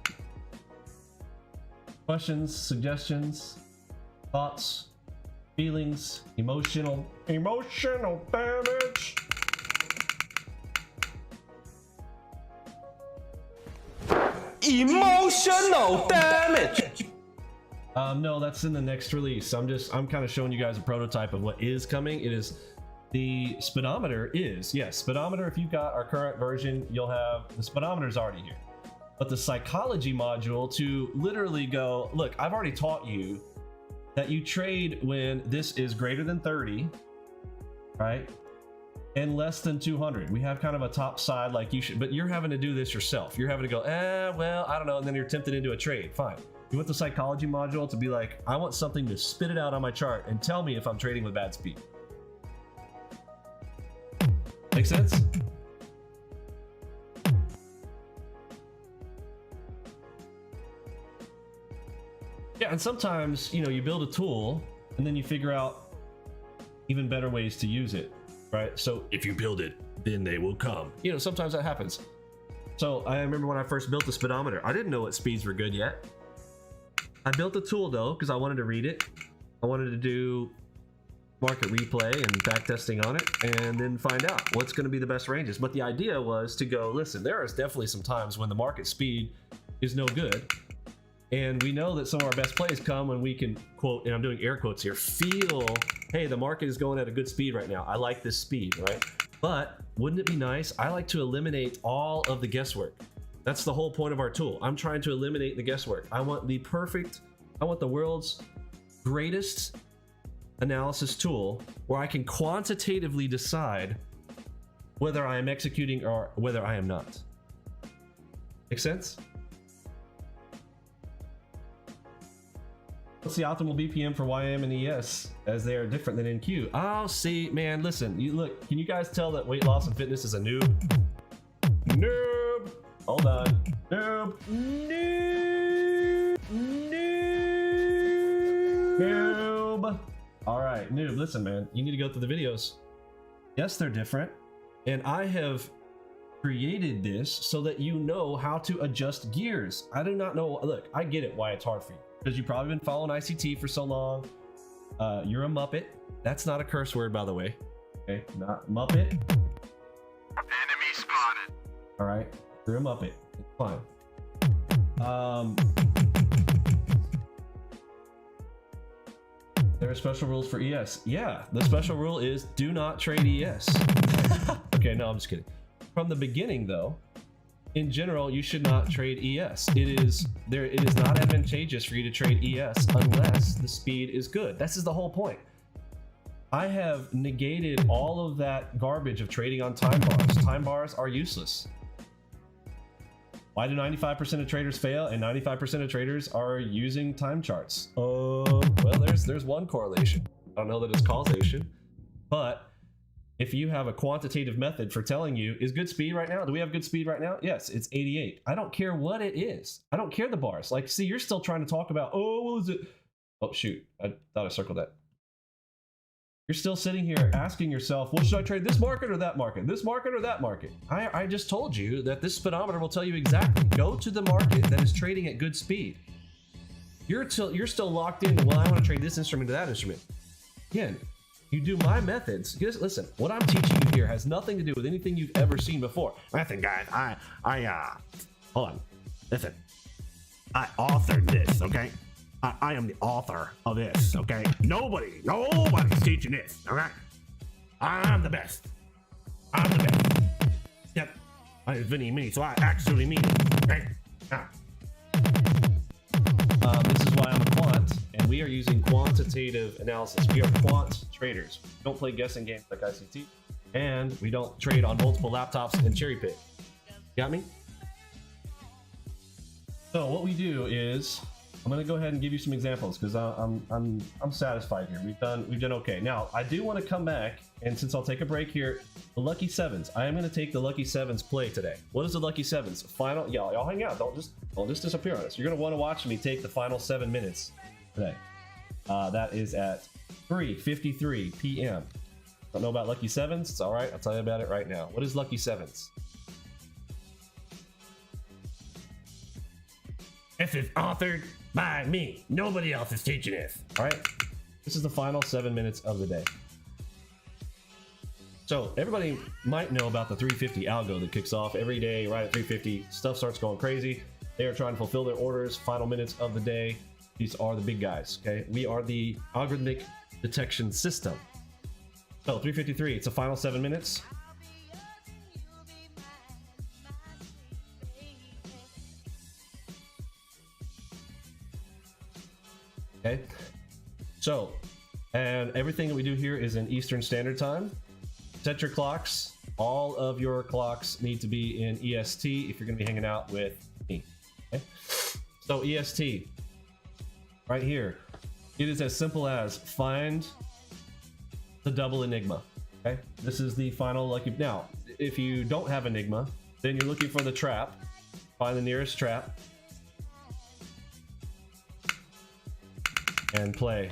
Questions, suggestions, thoughts, feelings, emotional damage. Emotional damage. No, that's in the next release. I'm kind of showing you guys a prototype of what is coming. It is the speedometer is, yes, speedometer. If you've got our current version, you'll have the speedometer's already here. But the psychology module to literally go, look, I've already taught you that you trade when this is greater than 30, right? And less than 200. We have kind of a top side like you should, but you're having to do this yourself. You're having to go, well, I don't know. And then you're tempted into a trade. Fine. You want the psychology module to be like, I want something to spit it out on my chart and tell me if I'm trading with bad speed. Make sense? Yeah, and sometimes, you know, you build a tool and then you figure out even better ways to use it, right? So if you build it, then they will come. You know, sometimes that happens. So I remember when I first built the speedometer, I didn't know what speeds were good yet. I built a tool though, because I wanted to read it. I wanted to do market replay and back testing on it and then find out what's going to be the best ranges. But the idea was to go, listen, there is definitely some times when the market speed is no good. And we know that some of our best plays come when we can, quote, and I'm doing air quotes here, feel, hey, the market is going at a good speed right now. I like this speed, right? But wouldn't it be nice? I like to eliminate all of the guesswork. That's the whole point of our tool. I'm trying to eliminate the guesswork. I want the world's greatest analysis tool where I can quantitatively decide whether I am executing or whether I am not. Make sense? What's the optimal BPM for YM and ES as they are different than NQ? Oh, see, man, listen, you look, can you guys tell that weight loss and fitness is a noob? Noob! Hold on. Noob! Noob! Noob! Noob! All right, noob, listen, man, you need to go through the videos. Yes, they're different. And I have created this so that you know how to adjust gears. I do not know, look, I get it why it's hard for you. Because you've probably been following ICT for so long. You're a Muppet. That's not a curse word, by the way. Okay, not Muppet. Enemy spotted. All right, you're a Muppet. It's fine. There are special rules for ES. Yeah, the special rule is do not trade ES. Okay, no, I'm just kidding. From the beginning, though, in general, you should not trade ES. It is not advantageous for you to trade ES unless the speed is good. This is the whole point. I have negated all of that garbage of trading on time bars. Time bars are useless. Why do 95% of traders fail and 95% of traders are using time charts? Well, there's one correlation. I don't know that it's causation, but if you have a quantitative method for telling you, is good speed right now? Do we have good speed right now? Yes, it's 88. I don't care what it is. I don't care the bars. Like, see, you're still trying to talk about, oh, what was it? Oh, shoot. I thought I circled that. You're still sitting here asking yourself, well, should I trade this market or that market? This market or that market? I just told you that this speedometer will tell you exactly. Go to the market that is trading at good speed. You're still locked in, well, I want to trade this instrument to that instrument. Again, you do my methods. Just listen, what I'm teaching you here has nothing to do with anything you've ever seen before. Listen, guys, hold on. Listen, I authored this, okay? I am the author of this, okay? Nobody's teaching this, okay? I'm the best. I'm the best. Yep. I is Vinny me, so I actually mean it, okay? Now. This is why I'm a quant, and we are using quantitative analysis. We are quant traders. We don't play guessing games like ICT, and we don't trade on multiple laptops and cherry pick. Got me? So what we do is, I'm gonna go ahead and give you some examples because I'm satisfied here. We've done okay. Now I do want to come back, and since I'll take a break here, the lucky sevens. I am gonna take the lucky sevens play today. What is the lucky sevens? Final, y'all hang out. Don't just disappear on us. You're gonna want to watch me take the final 7 minutes today. That is at 3:53 p.m. Don't know about lucky sevens? It's all right. I'll tell you about it right now. What is lucky sevens? This is authored by me. Nobody else is teaching this. All right. This is the final 7 minutes of the day. So everybody might know about the 350 algo that kicks off every day right at 350. Stuff starts going crazy. They are trying to fulfill their orders. Final minutes of the day. These are the big guys. Okay. We are the algorithmic detection system. So 353. It's the final 7 minutes. Okay, so, and everything that we do here is in Eastern Standard Time. Set your clocks. All of your clocks need to be in EST if you're going to be hanging out with me. Okay? So EST, right here, it is as simple as find the double enigma. Okay, this is the final lucky. Now, if you don't have enigma, then you're looking for the trap. Find the nearest trap. And play.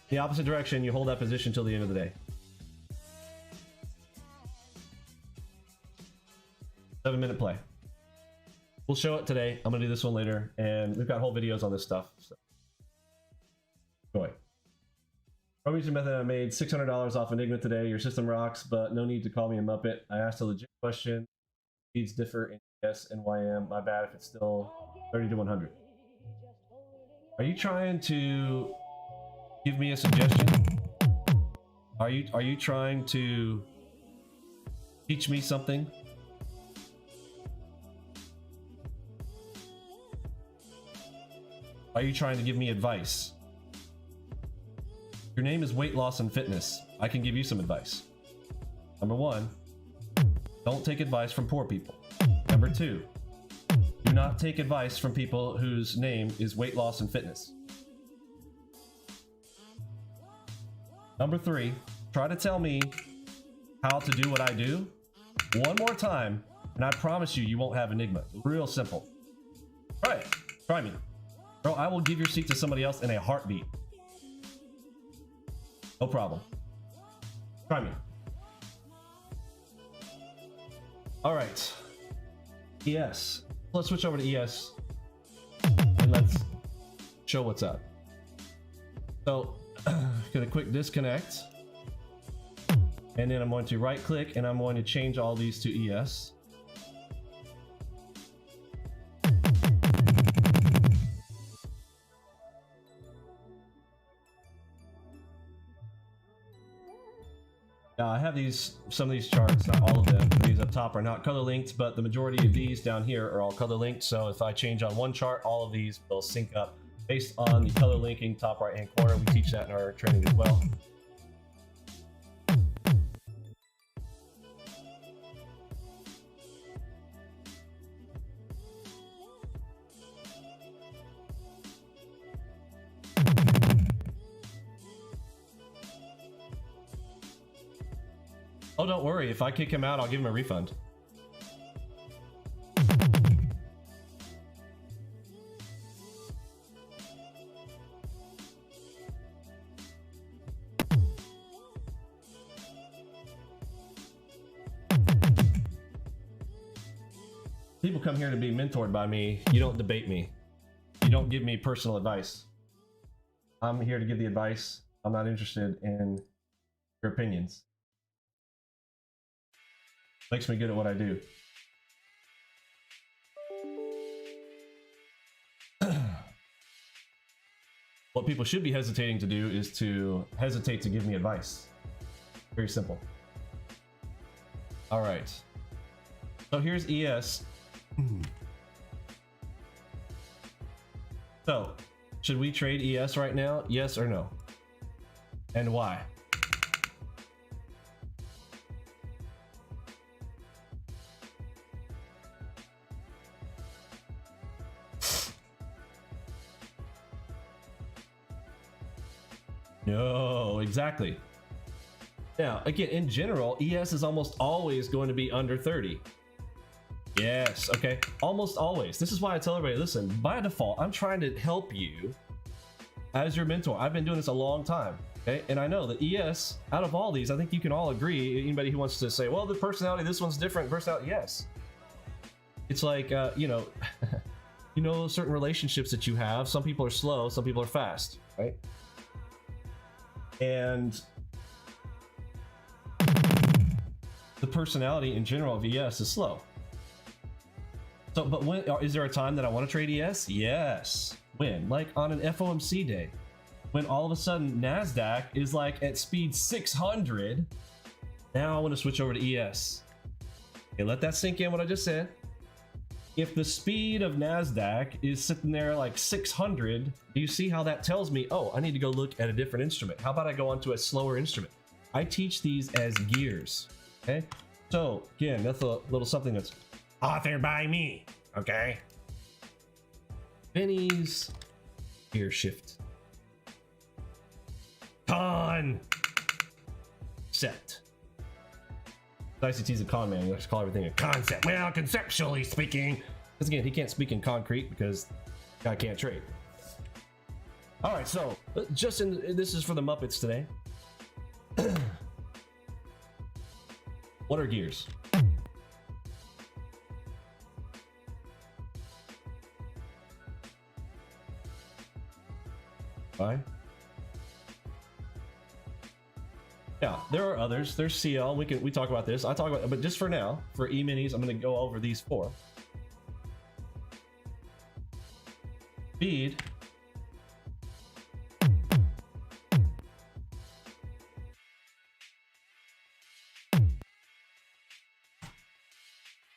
The opposite direction, you hold that position till the end of the day. 7-minute play. We'll show it today. I'm gonna do this one later, and we've got whole videos on this stuff. So. Enjoy. Promotion method I made $600 off Enigma today. Your system rocks, but no need to call me a Muppet. I asked a legit question. Speeds differ in yes and YM. My bad if it's still 30 to 100. Are you trying to give me a suggestion? Are you trying to teach me something? Are you trying to give me advice? Your name is Weight Loss and Fitness. I can give you some advice. Number 1, don't take advice from poor people. Number 2, do not take advice from people whose name is Weight Loss and Fitness. Number 3, try to tell me how to do what I do one more time, and I promise you, you won't have Enigma. Real simple. Try it. Try me. Bro, I will give your seat to somebody else in a heartbeat. No problem. Try me. All right. ES. Let's switch over to ES and let's show what's up. So, get a quick disconnect, and then I'm going to right click and I'm going to change all these to ES. Now I have some of these charts, not all of them. These up top are not color linked, but the majority of these down here are all color linked. So if I change on one chart, all of these will sync up based on the color linking top right hand corner. We teach that in our training as well. Oh, don't worry. If I kick him out, I'll give him a refund. People come here to be mentored by me. You don't debate me. You don't give me personal advice. I'm here to give the advice. I'm not interested in your opinions. Makes me good at what I do. What people should be hesitating to do is to hesitate to give me advice. Very simple. All right. So here's ES. So, should we trade ES right now? Yes or no? And why? No, exactly. Now, again, in general, ES is almost always going to be under 30. Yes, okay, almost always. This is why I tell everybody, listen, by default, I'm trying to help you as your mentor. I've been doing this a long time, okay? And I know that ES, out of all these, I think you can all agree, anybody who wants to say, well, the personality, this one's different, personality, yes. It's like, you know, you know, certain relationships that you have, some people are slow, some people are fast, right? And the personality in general of ES is slow. So, but when is there a time that I want to trade ES? Yes. When? Like on an FOMC day, when all of a sudden Nasdaq is like at speed 600. Now I want to switch over to ES. Okay, let that sink in what I just said. If the speed of Nasdaq is sitting there like 600, do you see how that tells me, oh, I need to go look at a different instrument? How about I go onto a slower instrument? I teach these as gears. Okay. So again, that's a little something that's Authored by me, okay? Benny's gear shift. Concept. ICT's a con man. You have to call everything a con. Concept. Well, conceptually speaking. Because again, he can't speak in concrete because guy can't trade. All right, so just in this is for the Muppets today. What are gears? Fine. Yeah, there are others. There's CL. We talk about this. I talk about, but just for now, for E-minis, I'm going to go over these four. Speed.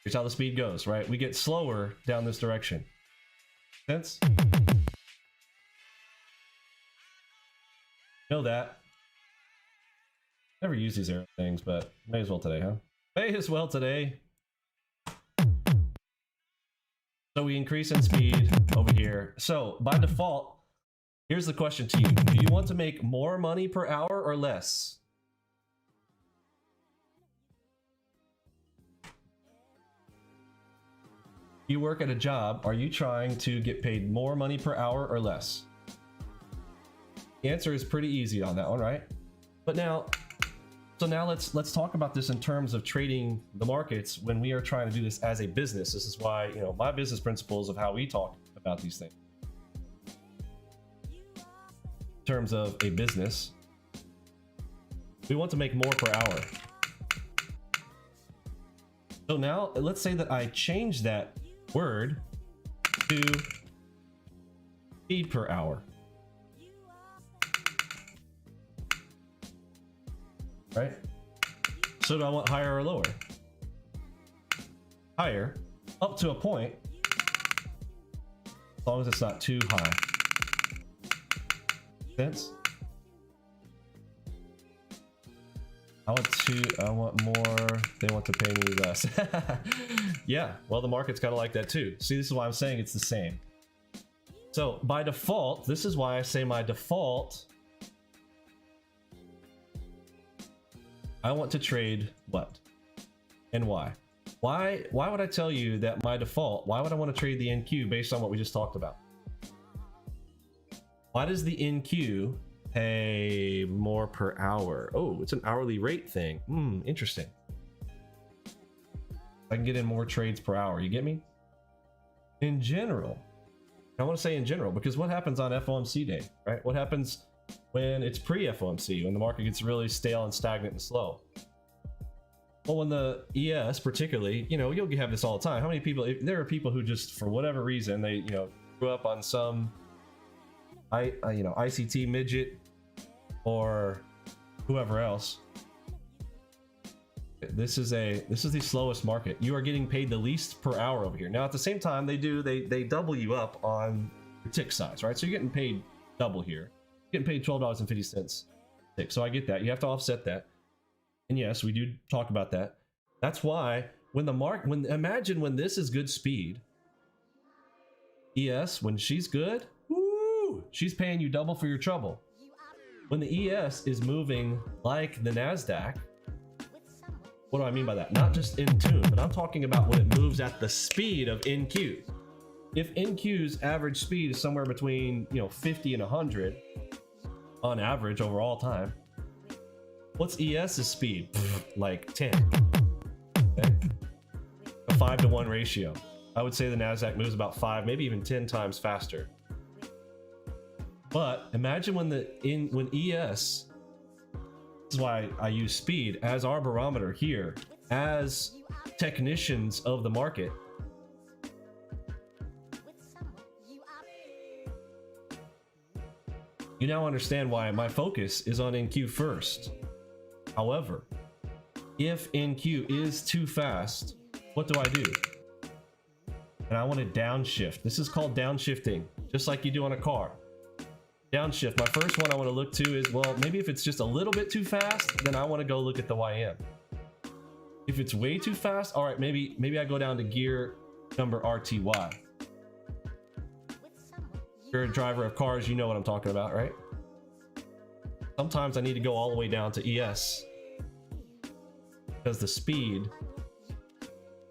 Here's how the speed goes, right? We get slower down this direction. Sense? Know that. Never use these arrow things, but may as well today, huh? May as well today. So we increase in speed over here. So by default, here's the question to you. Do you want to make more money per hour or less? You work at a job, are you trying to get paid more money per hour or less? The answer is pretty easy on that one, right? But now, so now let's talk about this in terms of trading the markets when we are trying to do this as a business. This is why, you know, my business principles of how we talk about these things. In terms of a business, we want to make more per hour. So now let's say that I change that word to speed per hour. Right? So do I want higher or lower? Higher, up to a point, as long as it's not too high. Sense? I want more. They want to pay me less. Yeah, well, the market's kind of like that too. See, this is why I'm saying it's the same. So by default, this is why I say my default, I want to trade what and why? Why would I tell you that my default, why would I want to trade the NQ based on what we just talked about? Why does the NQ pay more per hour? Oh, it's an hourly rate thing. Interesting. I can get in more trades per hour. You get me? In general, I want to say in general, because what happens on FOMC day, right? What happens when it's pre-FOMC, when the market gets really stale and stagnant and slow? Well, when the ES particularly, you know, you'll have this all the time. How many people, there are people who just, for whatever reason, they, you know, grew up on some, you know, ICT midget or whoever else. This is the slowest market. You are getting paid the least per hour over here. Now, at the same time, they double you up on your tick size, right? So you're getting paid double here. You're getting paid $12.50 tick. So I get that. You have to offset that. And yes, we do talk about that. That's why when the market, imagine when this is good speed, ES, when she's good, woo, she's paying you double for your trouble. When the ES is moving like the Nasdaq, what do I mean by that? Not just in tune, but I'm talking about when it moves at the speed of NQ. If NQ's average speed is somewhere between, you know, 50 and 100 on average over all time, what's ES's speed? Like 10. Okay? A 5-to-1 ratio. I would say the Nasdaq moves about 5, maybe even 10 times faster. But imagine when ES, this is why I use speed as our barometer here, as technicians of the market. You now understand why my focus is on NQ first. However, if NQ is too fast, what do I do? And I want to downshift. This is called downshifting, just like you do on a car. Downshift. My first one I want to look to is, well, maybe if it's just a little bit too fast, then I want to go look at the YM. If it's way too fast, all right, maybe I go down to gear number RTY. You're a driver of cars, you know what I'm talking about, right? Sometimes I need to go all the way down to ES because the speed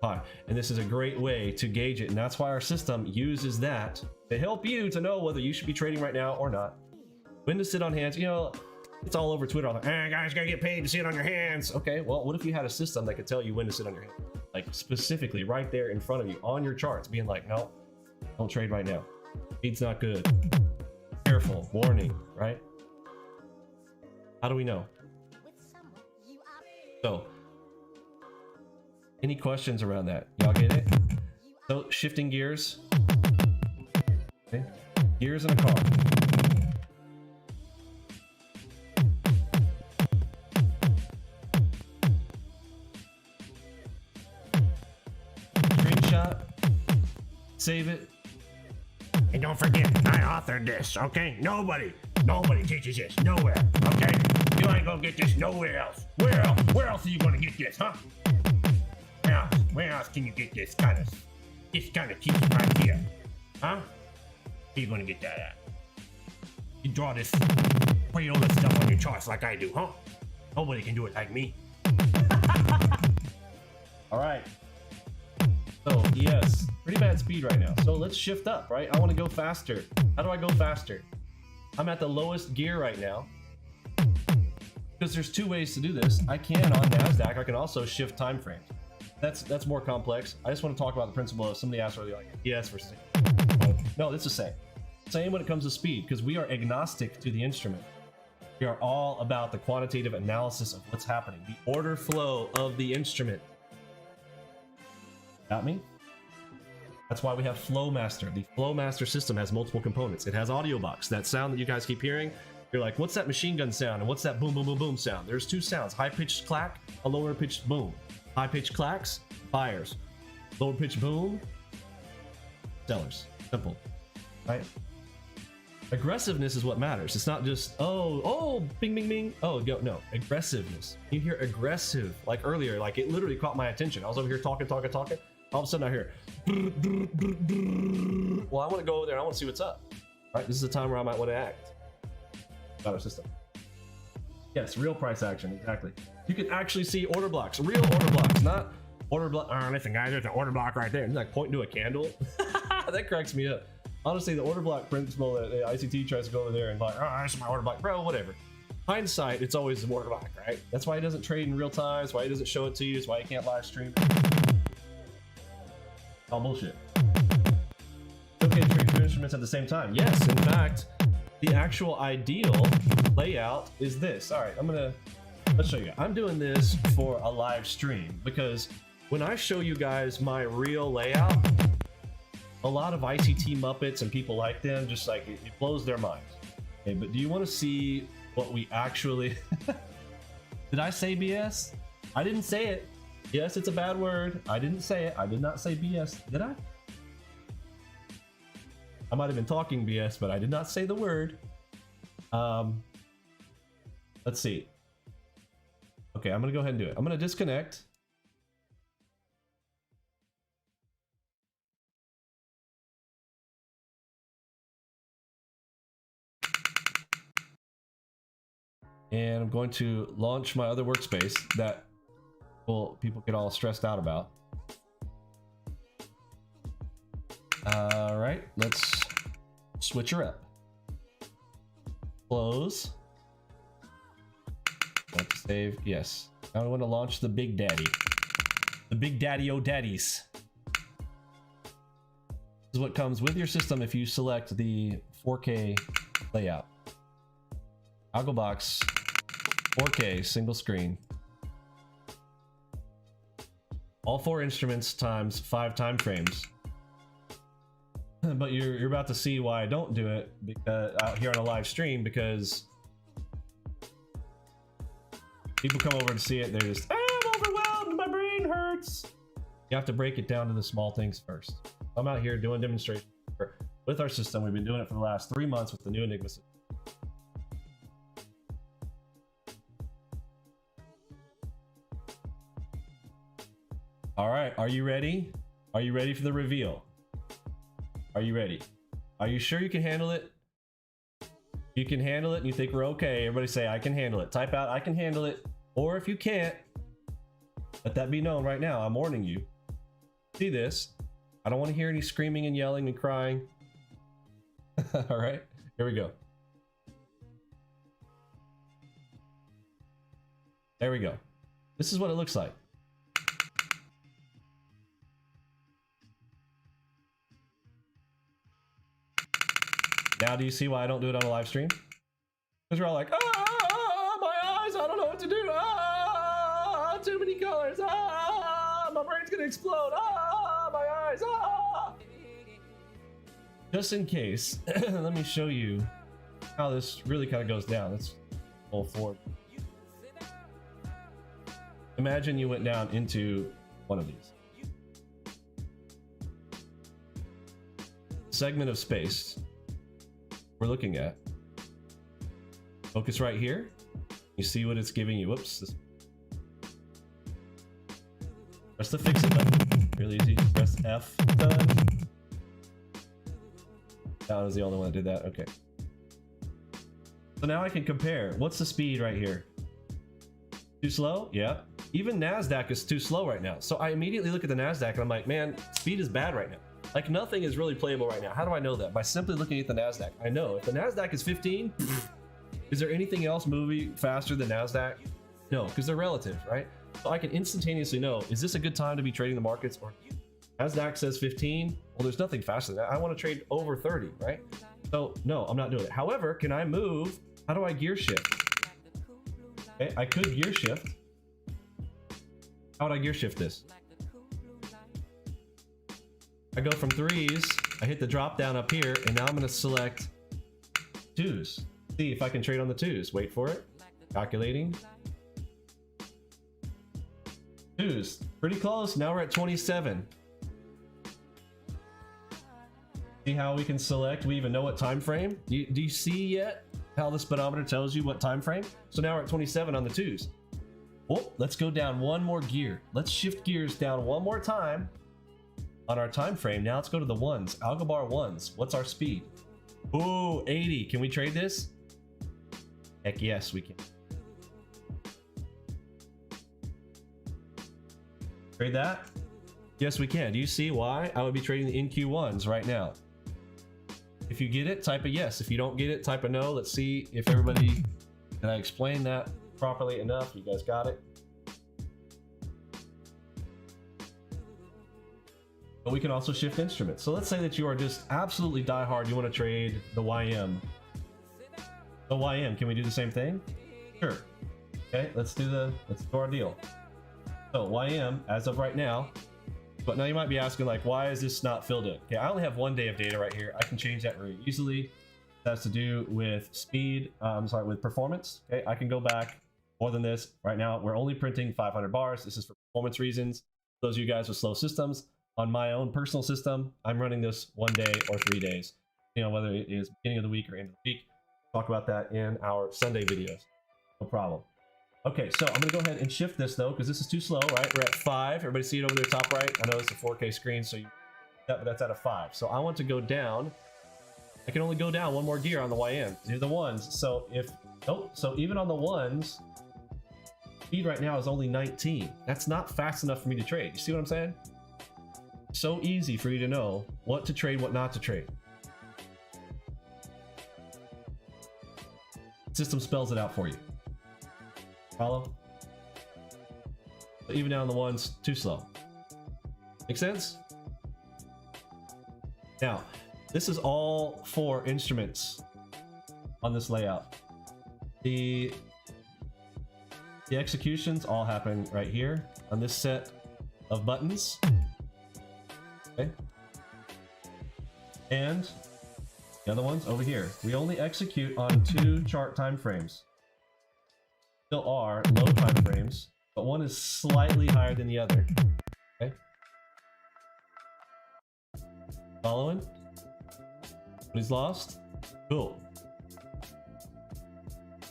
high, and this is a great way to gauge it, and that's why our system uses that to help you to know whether you should be trading right now or not. When to sit on hands, you know, it's all over Twitter. All like, guys, gotta get paid to sit on your hands. Okay, well, what if you had a system that could tell you when to sit on your hands, like specifically right there in front of you on your charts, being like, no, don't trade right now. Speed's not good. Careful, warning, right? How do we know? So, any questions around that? Y'all get it? So, shifting gears. Okay. Gears in a car. Screenshot. Save it. And don't forget, I authored this, okay? Nobody teaches this nowhere, okay? You ain't gonna get this nowhere else. Where else are you gonna get this, huh? Where else can you get this kind of teaching right here, huh? Where you gonna get that at? You draw this Crayola stuff on your charts like I do, huh? Nobody can do it like me. All right. So, yes, pretty bad speed right now. So let's shift up, right? I want to go faster. How do I go faster? I'm at the lowest gear right now. Because there's two ways to do this. I can on Nasdaq. I can also shift time frames. That's more complex. I just want to talk about the principle of somebody asked earlier, like, yes versus no, it's the same. Same when it comes to speed, because we are agnostic to the instrument. We are all about the quantitative analysis of what's happening, the order flow of the instrument. Got me? That's why we have Flowmaster. The Flowmaster system has multiple components. It has audio box, that sound that you guys keep hearing. You're like, what's that machine gun sound? And what's that boom, boom, boom, boom sound? There's two sounds, high-pitched clack, a lower-pitched boom. High-pitched clacks, buyers. Lower-pitched boom, sellers. Simple, right? Aggressiveness is what matters. It's not just, oh, bing, bing, bing. Oh, go, no, aggressiveness. You hear aggressive, like earlier, like it literally caught my attention. I was over here talking. All of a sudden I hear, well, I want to go over there. I want to see what's up. All right, this is a time where I might want to act. Got our system. Yes, real price action, exactly. You can actually see order blocks, real order blocks, not order block. Listen, guys, there's an order block right there. It's like pointing to a candle. That cracks me up. Honestly, the order block principle that the ICT tries to go over there and like, oh, that's my order block, bro, whatever. Hindsight, it's always the order block, right? That's why he doesn't trade in real time. That's why he doesn't show it to you. That's why he can't live stream. All bullshit. You can trade two instruments at the same time. Yes, in fact, the actual ideal layout is this. All right, let's show you. I'm doing this for a live stream because when I show you guys my real layout, a lot of ICT Muppets and people like them, just like it blows their minds. Okay, but do you want to see what we actually... Did I say BS? I didn't say it. Yes, it's a bad word. I didn't say it. I did not say BS. Did I? I might have been talking BS, but I did not say the word. Let's see. Okay, I'm gonna go ahead and do it. I'm gonna disconnect. And I'm going to launch my other workspace that people get all stressed out about. All right, let's switch her up. Close. Want to save? Yes. Now I want to launch the Big Daddy. The Big Daddy O Daddies. This is what comes with your system if you select the 4K layout. Algo box 4K single screen. All 4 instruments times 5 time frames. But you're about to see why I don't do it because out here on a live stream, because people come over to see it, they're just, I'm overwhelmed, my brain hurts. You have to break it down to the small things first. I'm out here doing demonstrations with our system. We've been doing it for the last 3 months with the new Enigma system. All right, are you ready? Are you ready for the reveal? Are you ready? Are you sure you can handle it? You can handle it and you think we're okay. Everybody say, I can handle it. Type out, I can handle it. Or if you can't, let that be known right now. I'm warning you. See this. I don't want to hear any screaming and yelling and crying. All right, here we go. There we go. This is what it looks like. Now do you see why I don't do it on a live stream? Because you're all like, ah, my eyes, I don't know what to do. Ah, too many colors. Ah, my brain's gonna explode. Ah, my eyes. Ah. Just in case, let me show you how this really kind of goes down. Let's pull forward. Imagine you went down into one of these. Segment of space we're looking at. Focus right here. You see what it's giving you. Whoops. Press the fix it button. Really easy. Press F. Done. That was the only one that did that. Okay. So now I can compare. What's the speed right here? Too slow? Yeah. Even Nasdaq is too slow right now. So I immediately look at the Nasdaq and I'm like, man, speed is bad right now. Like nothing is really playable right now. How do I know that? By simply looking at the Nasdaq. I know if the Nasdaq is 15, is there anything else moving faster than Nasdaq? No, because they're relative, right? So I can instantaneously know, is this a good time to be trading the markets? Or Nasdaq says 15. Well, there's nothing faster than that. I want to trade over 30, right? So no, I'm not doing it. However, can I move? How do I gear shift? Okay, I could gear shift. How would I gear shift this? I go from 3s, I hit the drop down up here, and now I'm going to select 2s. See if I can trade on the 2s. Wait for it. Calculating. 2s. Pretty close. Now we're at 27. See how we can select? We even know what time frame. Do you see yet how the speedometer tells you what time frame? So now we're at 27 on the 2s. Oh, let's go down one more gear. Let's shift gears down one more time on our time frame. Now let's go to the 1s. Algo bar 1s. What's our speed? Ooh, 80. Can we trade this? Heck yes, we can. Trade that? Yes, we can. Do you see why I would be trading the NQ1s right now? If you get it, type a yes. If you don't get it, type a no. Let's see if everybody... Did I explain that properly enough? You guys got it? But we can also shift instruments. So let's say that you are just absolutely diehard. You want to trade the YM. The YM, can we do the same thing? Sure. Okay, let's do our deal. So YM, as of right now, but now you might be asking, like, why is this not filled in? Okay, I only have 1 day of data right here. I can change that very easily. That has to do with speed, with performance. Okay, I can go back more than this. Right now, we're only printing 500 bars. This is for performance reasons. Those of you guys with slow systems, on my own personal system, I'm running this 1 day or 3 days. You know, whether it is beginning of the week or end of the week. Talk about that in our Sunday videos. No problem. Okay, so I'm gonna go ahead and shift this though, because this is too slow, right? We're at 5. Everybody see it over there top right? I know it's a 4K screen, so but that's at a 5. So I want to go down. I can only go down one more gear on the YN. These are the 1s. So so even on the 1s, speed right now is only 19. That's not fast enough for me to trade. You see what I'm saying? So easy for you to know what to trade, what not to trade. The system spells it out for you. Follow? But even down the 1s, too slow. Make sense? Now, this is all 4 instruments on this layout. The executions all happen right here on this set of buttons. Okay. And the other ones over here. We only execute on 2 chart time frames. Still are low time frames, but one is slightly higher than the other. Okay. Following? He's lost? Cool.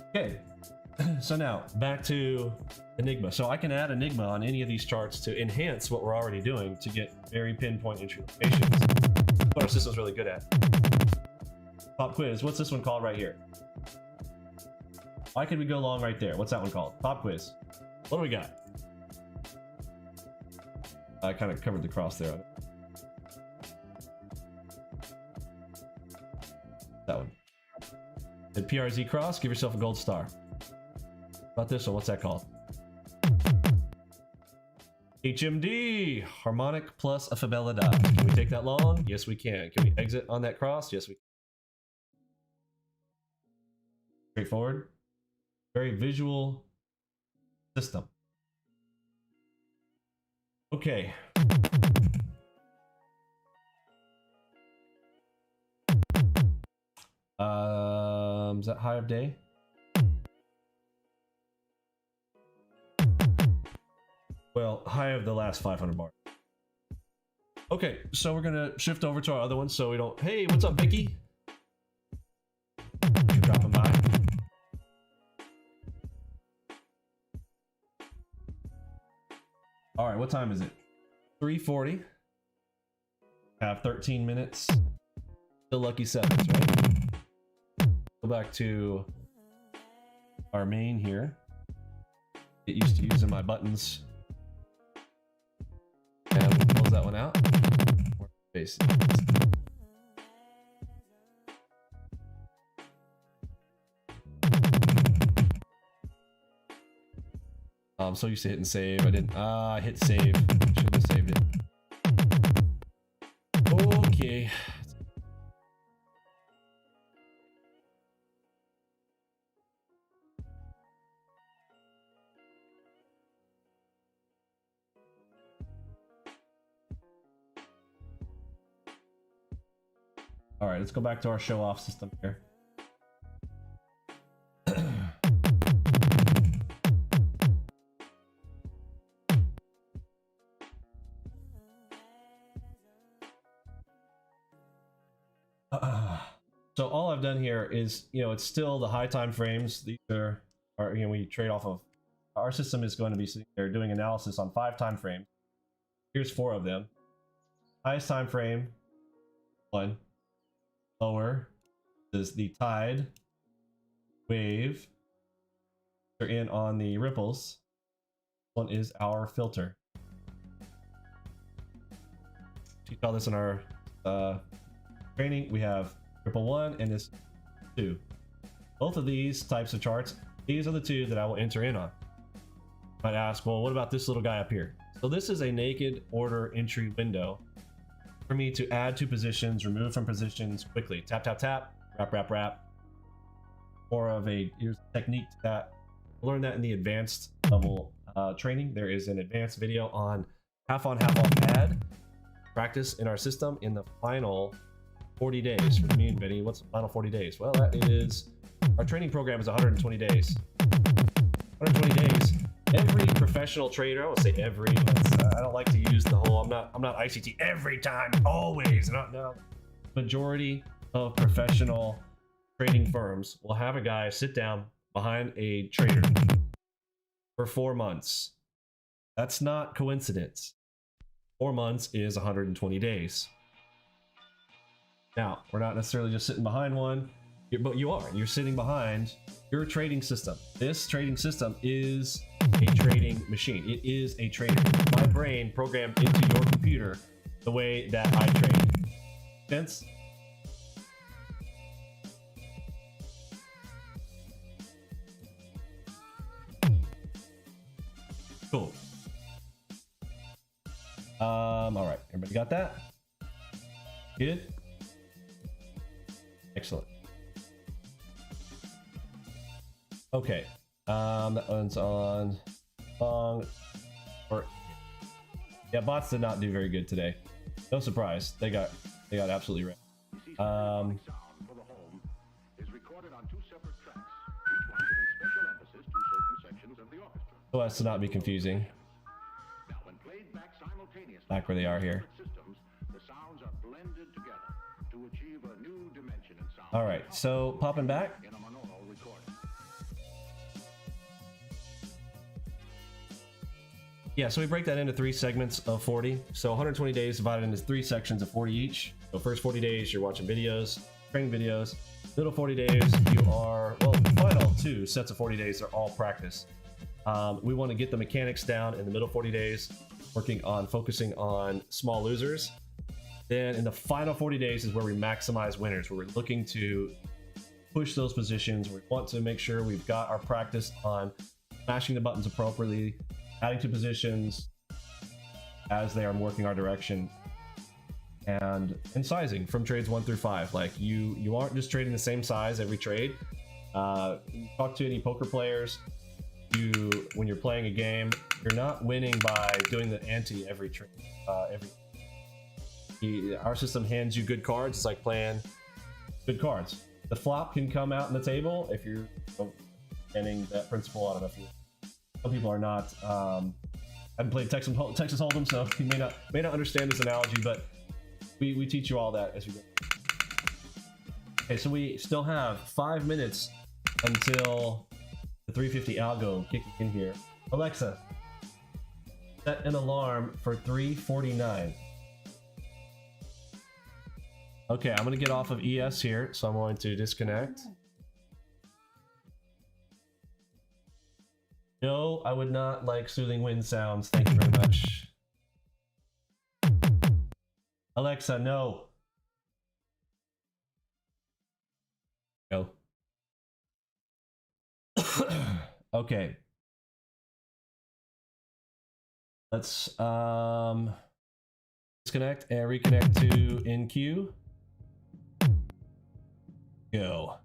Okay. So now back to Enigma. So I can add Enigma on any of these charts to enhance what we're already doing to get very pinpoint entry locations. What our system's really good at. Pop quiz. What's this one called right here? Why could we go long right there? What's that one called? Pop quiz. What do we got? I kind of covered the cross there. That one. Did PRZ cross? Give yourself a gold star. About this one, what's that called? HMD, harmonic plus a fidelidad. Can we take that long? Yes, we can. Can we exit on that cross? Yes, we can. Straightforward. Very visual system. Okay. Is that high of day? Well, high of the last 500 bar. Okay, so we're gonna shift over to our other one so we don't... Hey, what's up, Vicky? You dropping by? All right, what time is it? 3:40. Have 13 minutes. Still lucky 7s, right? Go back to our main here. Get used to using my buttons. And we'll close that one out. I'm so used to hitting save. I didn't. I hit save. Shouldn't have saved it. Okay. All right, let's go back to our show off system here. So all I've done here is, it's still the high time frames. These are we trade off of. Our system is going to be sitting there doing analysis on 5 time frames. Here's 4 of them. Highest time frame, 1. Lower is the tide, wave. They're in on the ripples. One is our filter. We call this in our training. We have ripple 1 and this 2. Both of these types of charts, these are the 2 that I will enter in on. You might ask, well, what about this little guy up here? So this is a naked order entry window for me to add to positions, remove from positions quickly. Tap, tap, tap, wrap, wrap, wrap. More of a here's a technique to that. Learn that in the advanced level training. There is an advanced video on half on, half off add practice in our system in the final 40 days. For me and Vinny, what's the final 40 days? Well, that is our training program is 120 days. 120 days. Every professional trader, I will say every. I don't like to use the whole. I'm not ICT every time, always. No. Majority of professional trading firms will have a guy sit down behind a trader for 4 months. That's not coincidence. 4 months is 120 days. Now, we're not necessarily just sitting behind one, but you are. You're sitting behind your trading system. This trading system is a trading machine. It is a trader. My brain programmed into your computer the way that I trade. Sense? Cool. All right. Everybody got that? Good? Excellent. Okay. That one's on long. Yeah, bots did not do very good today. No surprise. They got absolutely right. So as to not be confusing. Back where they are here. All right, so popping back. Yeah, so we break that into 3 segments of 40. So 120 days divided into 3 sections of 40 each. So first 40 days, you're watching videos, training videos. Middle 40 days, you are, well, the final 2 sets of 40 days are all practice. We want to get the mechanics down in the middle 40 days, focusing on small losers. Then in the final 40 days is where we maximize winners, where we're looking to push those positions. We want to make sure we've got our practice on smashing the buttons appropriately, adding to positions as they are working our direction, and sizing from trades 1 through 5. Like you aren't just trading the same size every trade. Talk to any poker players. When you're playing a game, you're not winning by doing the ante every trade. Our system hands you good cards. It's like playing good cards. The flop can come out on the table if you're getting that principle. I don't know if you. Some people are not. I haven't played Texas Hold'em, so you may not understand this analogy, but we teach you all that as we go. Okay, so we still have 5 minutes until the 350 algo kicking in here. Alexa, set an alarm for 3:49. Okay, I'm going to get off of ES here, so I'm going to disconnect. No, I would not like soothing wind sounds. Thank you very much. Alexa, no. No. Okay. Let's disconnect and reconnect to InQ. Go.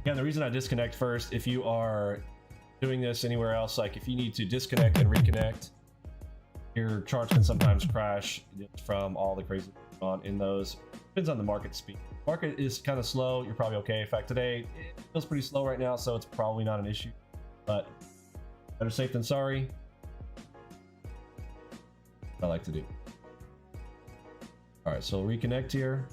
Yeah, the reason I disconnect first, if you are doing this anywhere else, like if you need to disconnect and reconnect, your charts can sometimes crash from all the crazy going on in those. Depends on the market speed. Market is kind of slow. You're probably okay. In fact, today it feels pretty slow right now, so it's probably not an issue. But better safe than sorry. I like to do. All right, so reconnect here.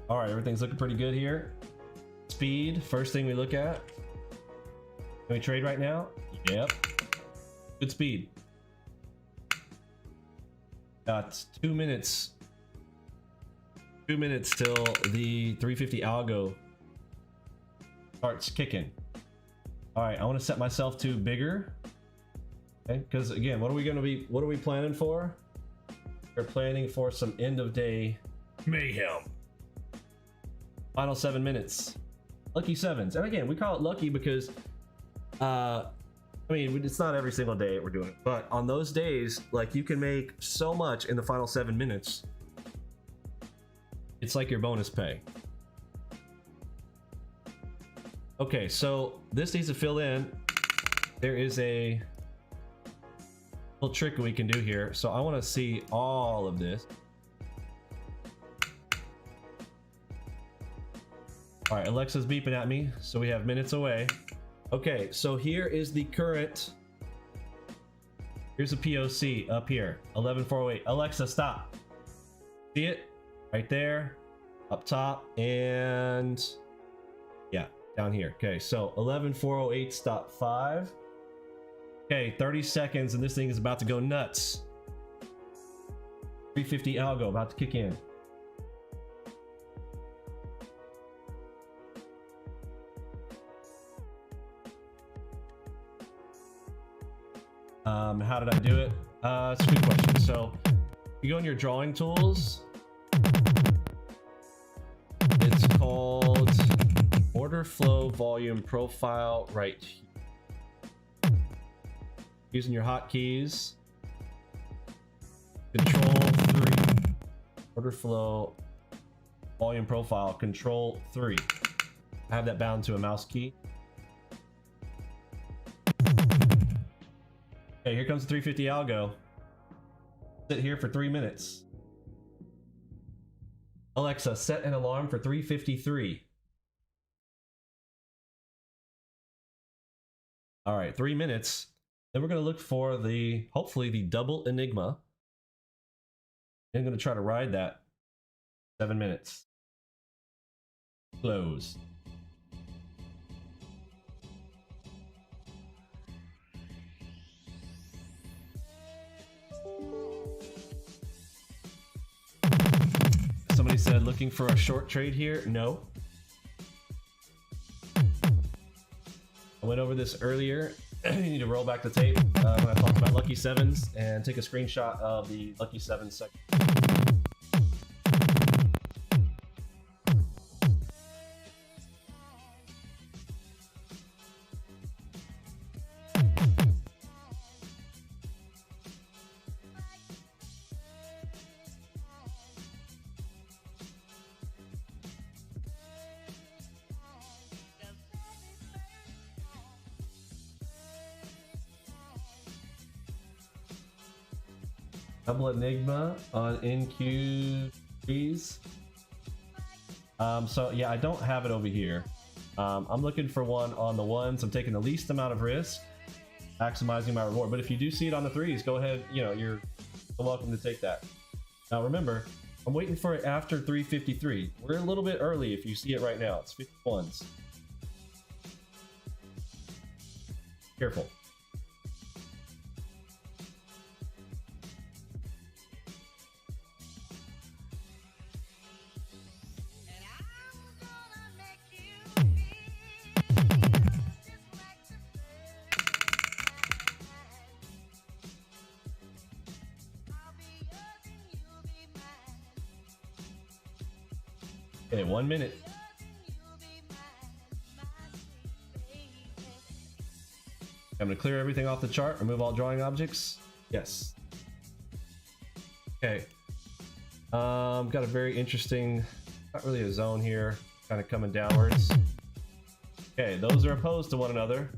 All right, everything's looking pretty good here. Speed, first thing we look at. Can we trade right now? Yep. Good speed. Got 2 minutes. 2 minutes till the 350 algo starts kicking. All right, I want to set myself to bigger. Okay, because again, what are we planning for? We're planning for some end of day Mayhem. final 7 minutes. Lucky sevens. And again, we call it lucky because I mean, it's not every single day we're doing it, but on those days, like, you can make so much in the final 7 minutes. It's like your bonus pay. Okay, so this needs to fill in. There is a little trick we can do here. So I want to see all of this. All right, Alexa's beeping at me, so we have minutes away. Okay, so here is the current. Here's a POC up here, 11,408. Alexa, stop. See it? Right there, up top, and yeah, down here. Okay, so 11,408 stop 5. Okay, 30 seconds, and this thing is about to go nuts. 350 algo about to kick in. How did I do it? It's a good question. So you go in your drawing tools. It's called order flow volume profile right here. Using your hotkeys. Control 3. Order flow volume profile. Control 3. I have that bound to a mouse key. Okay, here comes the 350 algo. Sit here for 3 minutes. Alexa, set an alarm for 3:53. All right, 3 minutes. Then we're going to look for the, hopefully, the double enigma. I'm going to try to ride that 7 minutes. Close. Somebody said looking for a short trade here. No. I went over this earlier. You need to roll back the tape when I talked about lucky sevens and take a screenshot of the lucky sevens section. Double enigma on NQ3s. So yeah, I don't have it over here. I'm looking for one on the ones. I'm taking the least amount of risk, maximizing my reward. But if you do see it on the threes, go ahead. You know, you're welcome to take that. Now remember, I'm waiting for it after 353. We're a little bit early if you see it right now. It's 51s. Careful. Okay, 1 minute. I'm going to clear everything off the chart, remove all drawing objects. Yes. Okay. Got a very interesting, not really a zone here, kind of coming downwards. Okay, those are opposed to one another.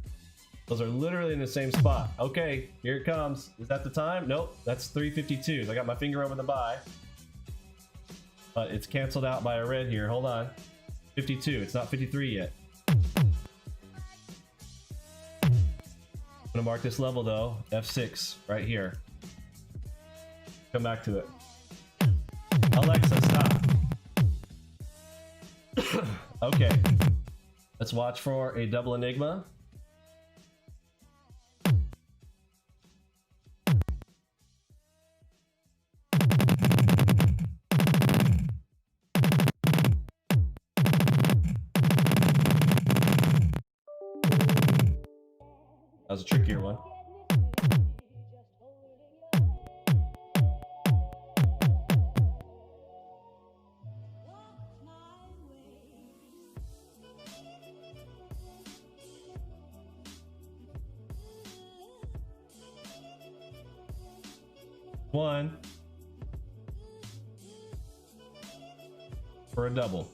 Those are literally in the same spot. Okay, here it comes. Is that the time? Nope, that's 352. I got my finger over the buy. But it's canceled out by a red here. Hold on. 52. It's not 53 yet. I'm gonna mark this level though. F6 right here. Come back to it. Alexa, stop. Okay. Let's watch for a double enigma. That was a trickier one. One for a double.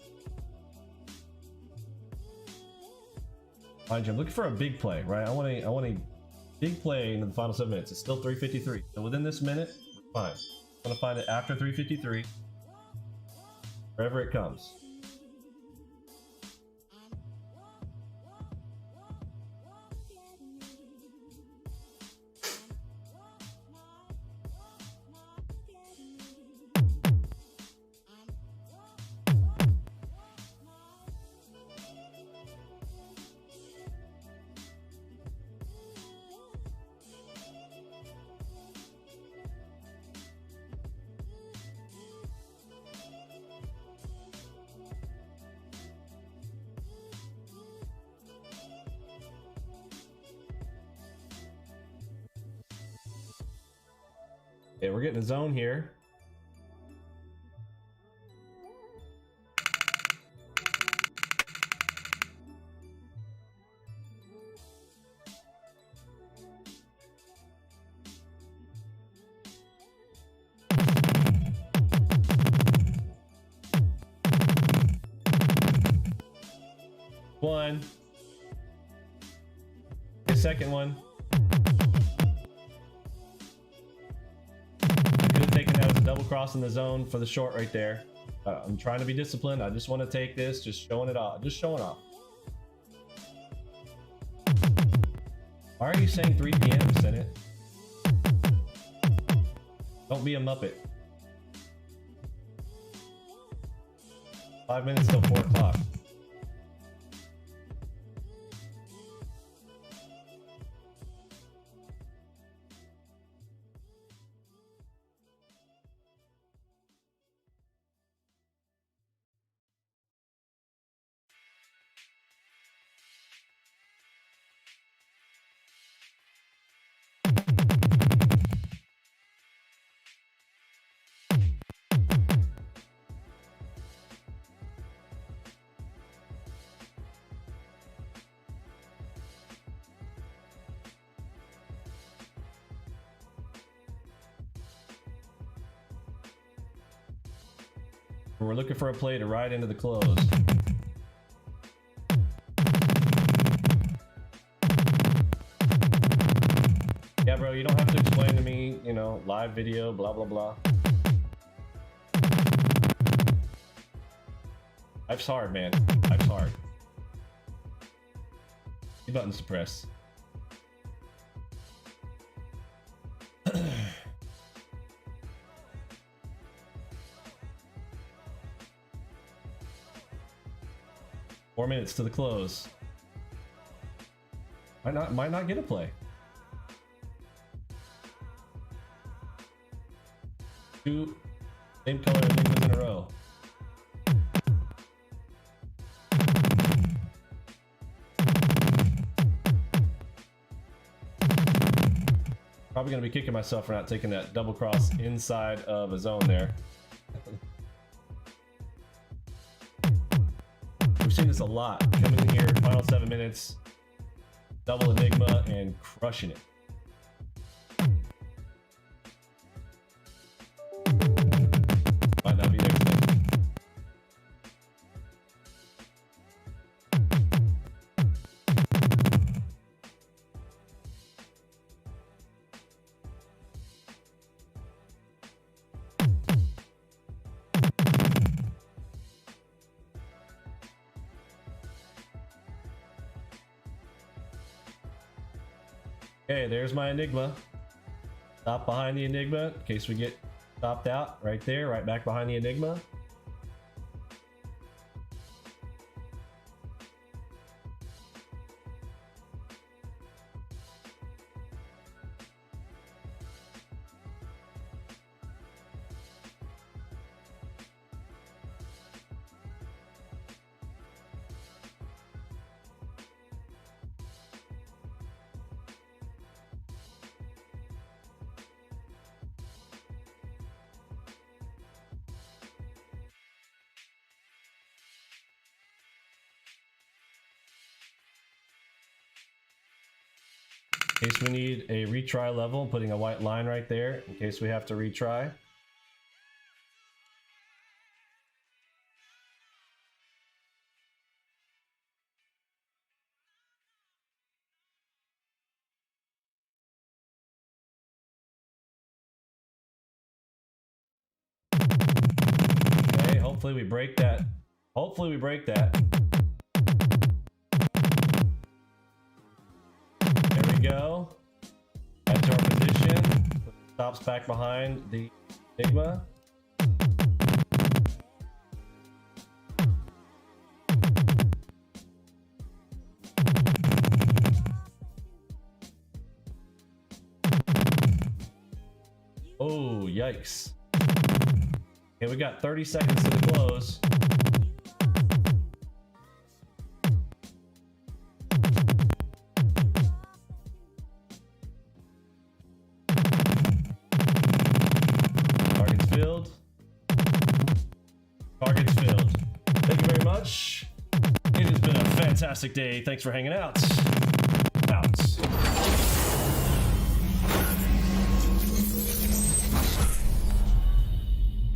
Mind you, I'm looking for a big play, right? I want a big play into the final 7 minutes. It's still 3:53. So within this minute, we're fine. I'm gonna find it after 3:53, wherever it comes. Okay, we're getting a zone here. One. The second one. Double crossing the zone for the short right there. I'm trying to be disciplined. I just want to take this, just showing it off, just showing off. Why are you saying 3 p.m. Senate? Don't be a muppet. 5 minutes till 4 o'clock. We're looking for a play to ride into the close. Yeah, bro, you don't have to explain to me, you know, live video, blah, blah, blah. Life's hard, man. Life's hard. Buttons to press. 4 minutes to the close. Might not get a play. Two same color enigmas in a row. Probably gonna be kicking myself for not taking that double cross inside of a zone there. We've seen this a lot. Coming in here, final 7 minutes, double enigma and crushing it. Might not be there today. Okay, there's my enigma. Stop behind the enigma in case we get stopped out. Right there, right back behind the enigma. In case we need a retry level, putting a white line right there in case we have to retry. Okay, hopefully we break that. Hopefully we break that. There we go. Back to our position. Stops back behind the enigma. Oh, yikes. Okay, we got 30 seconds to the close. Targets filled. Targets filled. Thank you very much. It has been a fantastic day. Thanks for hanging out. Out.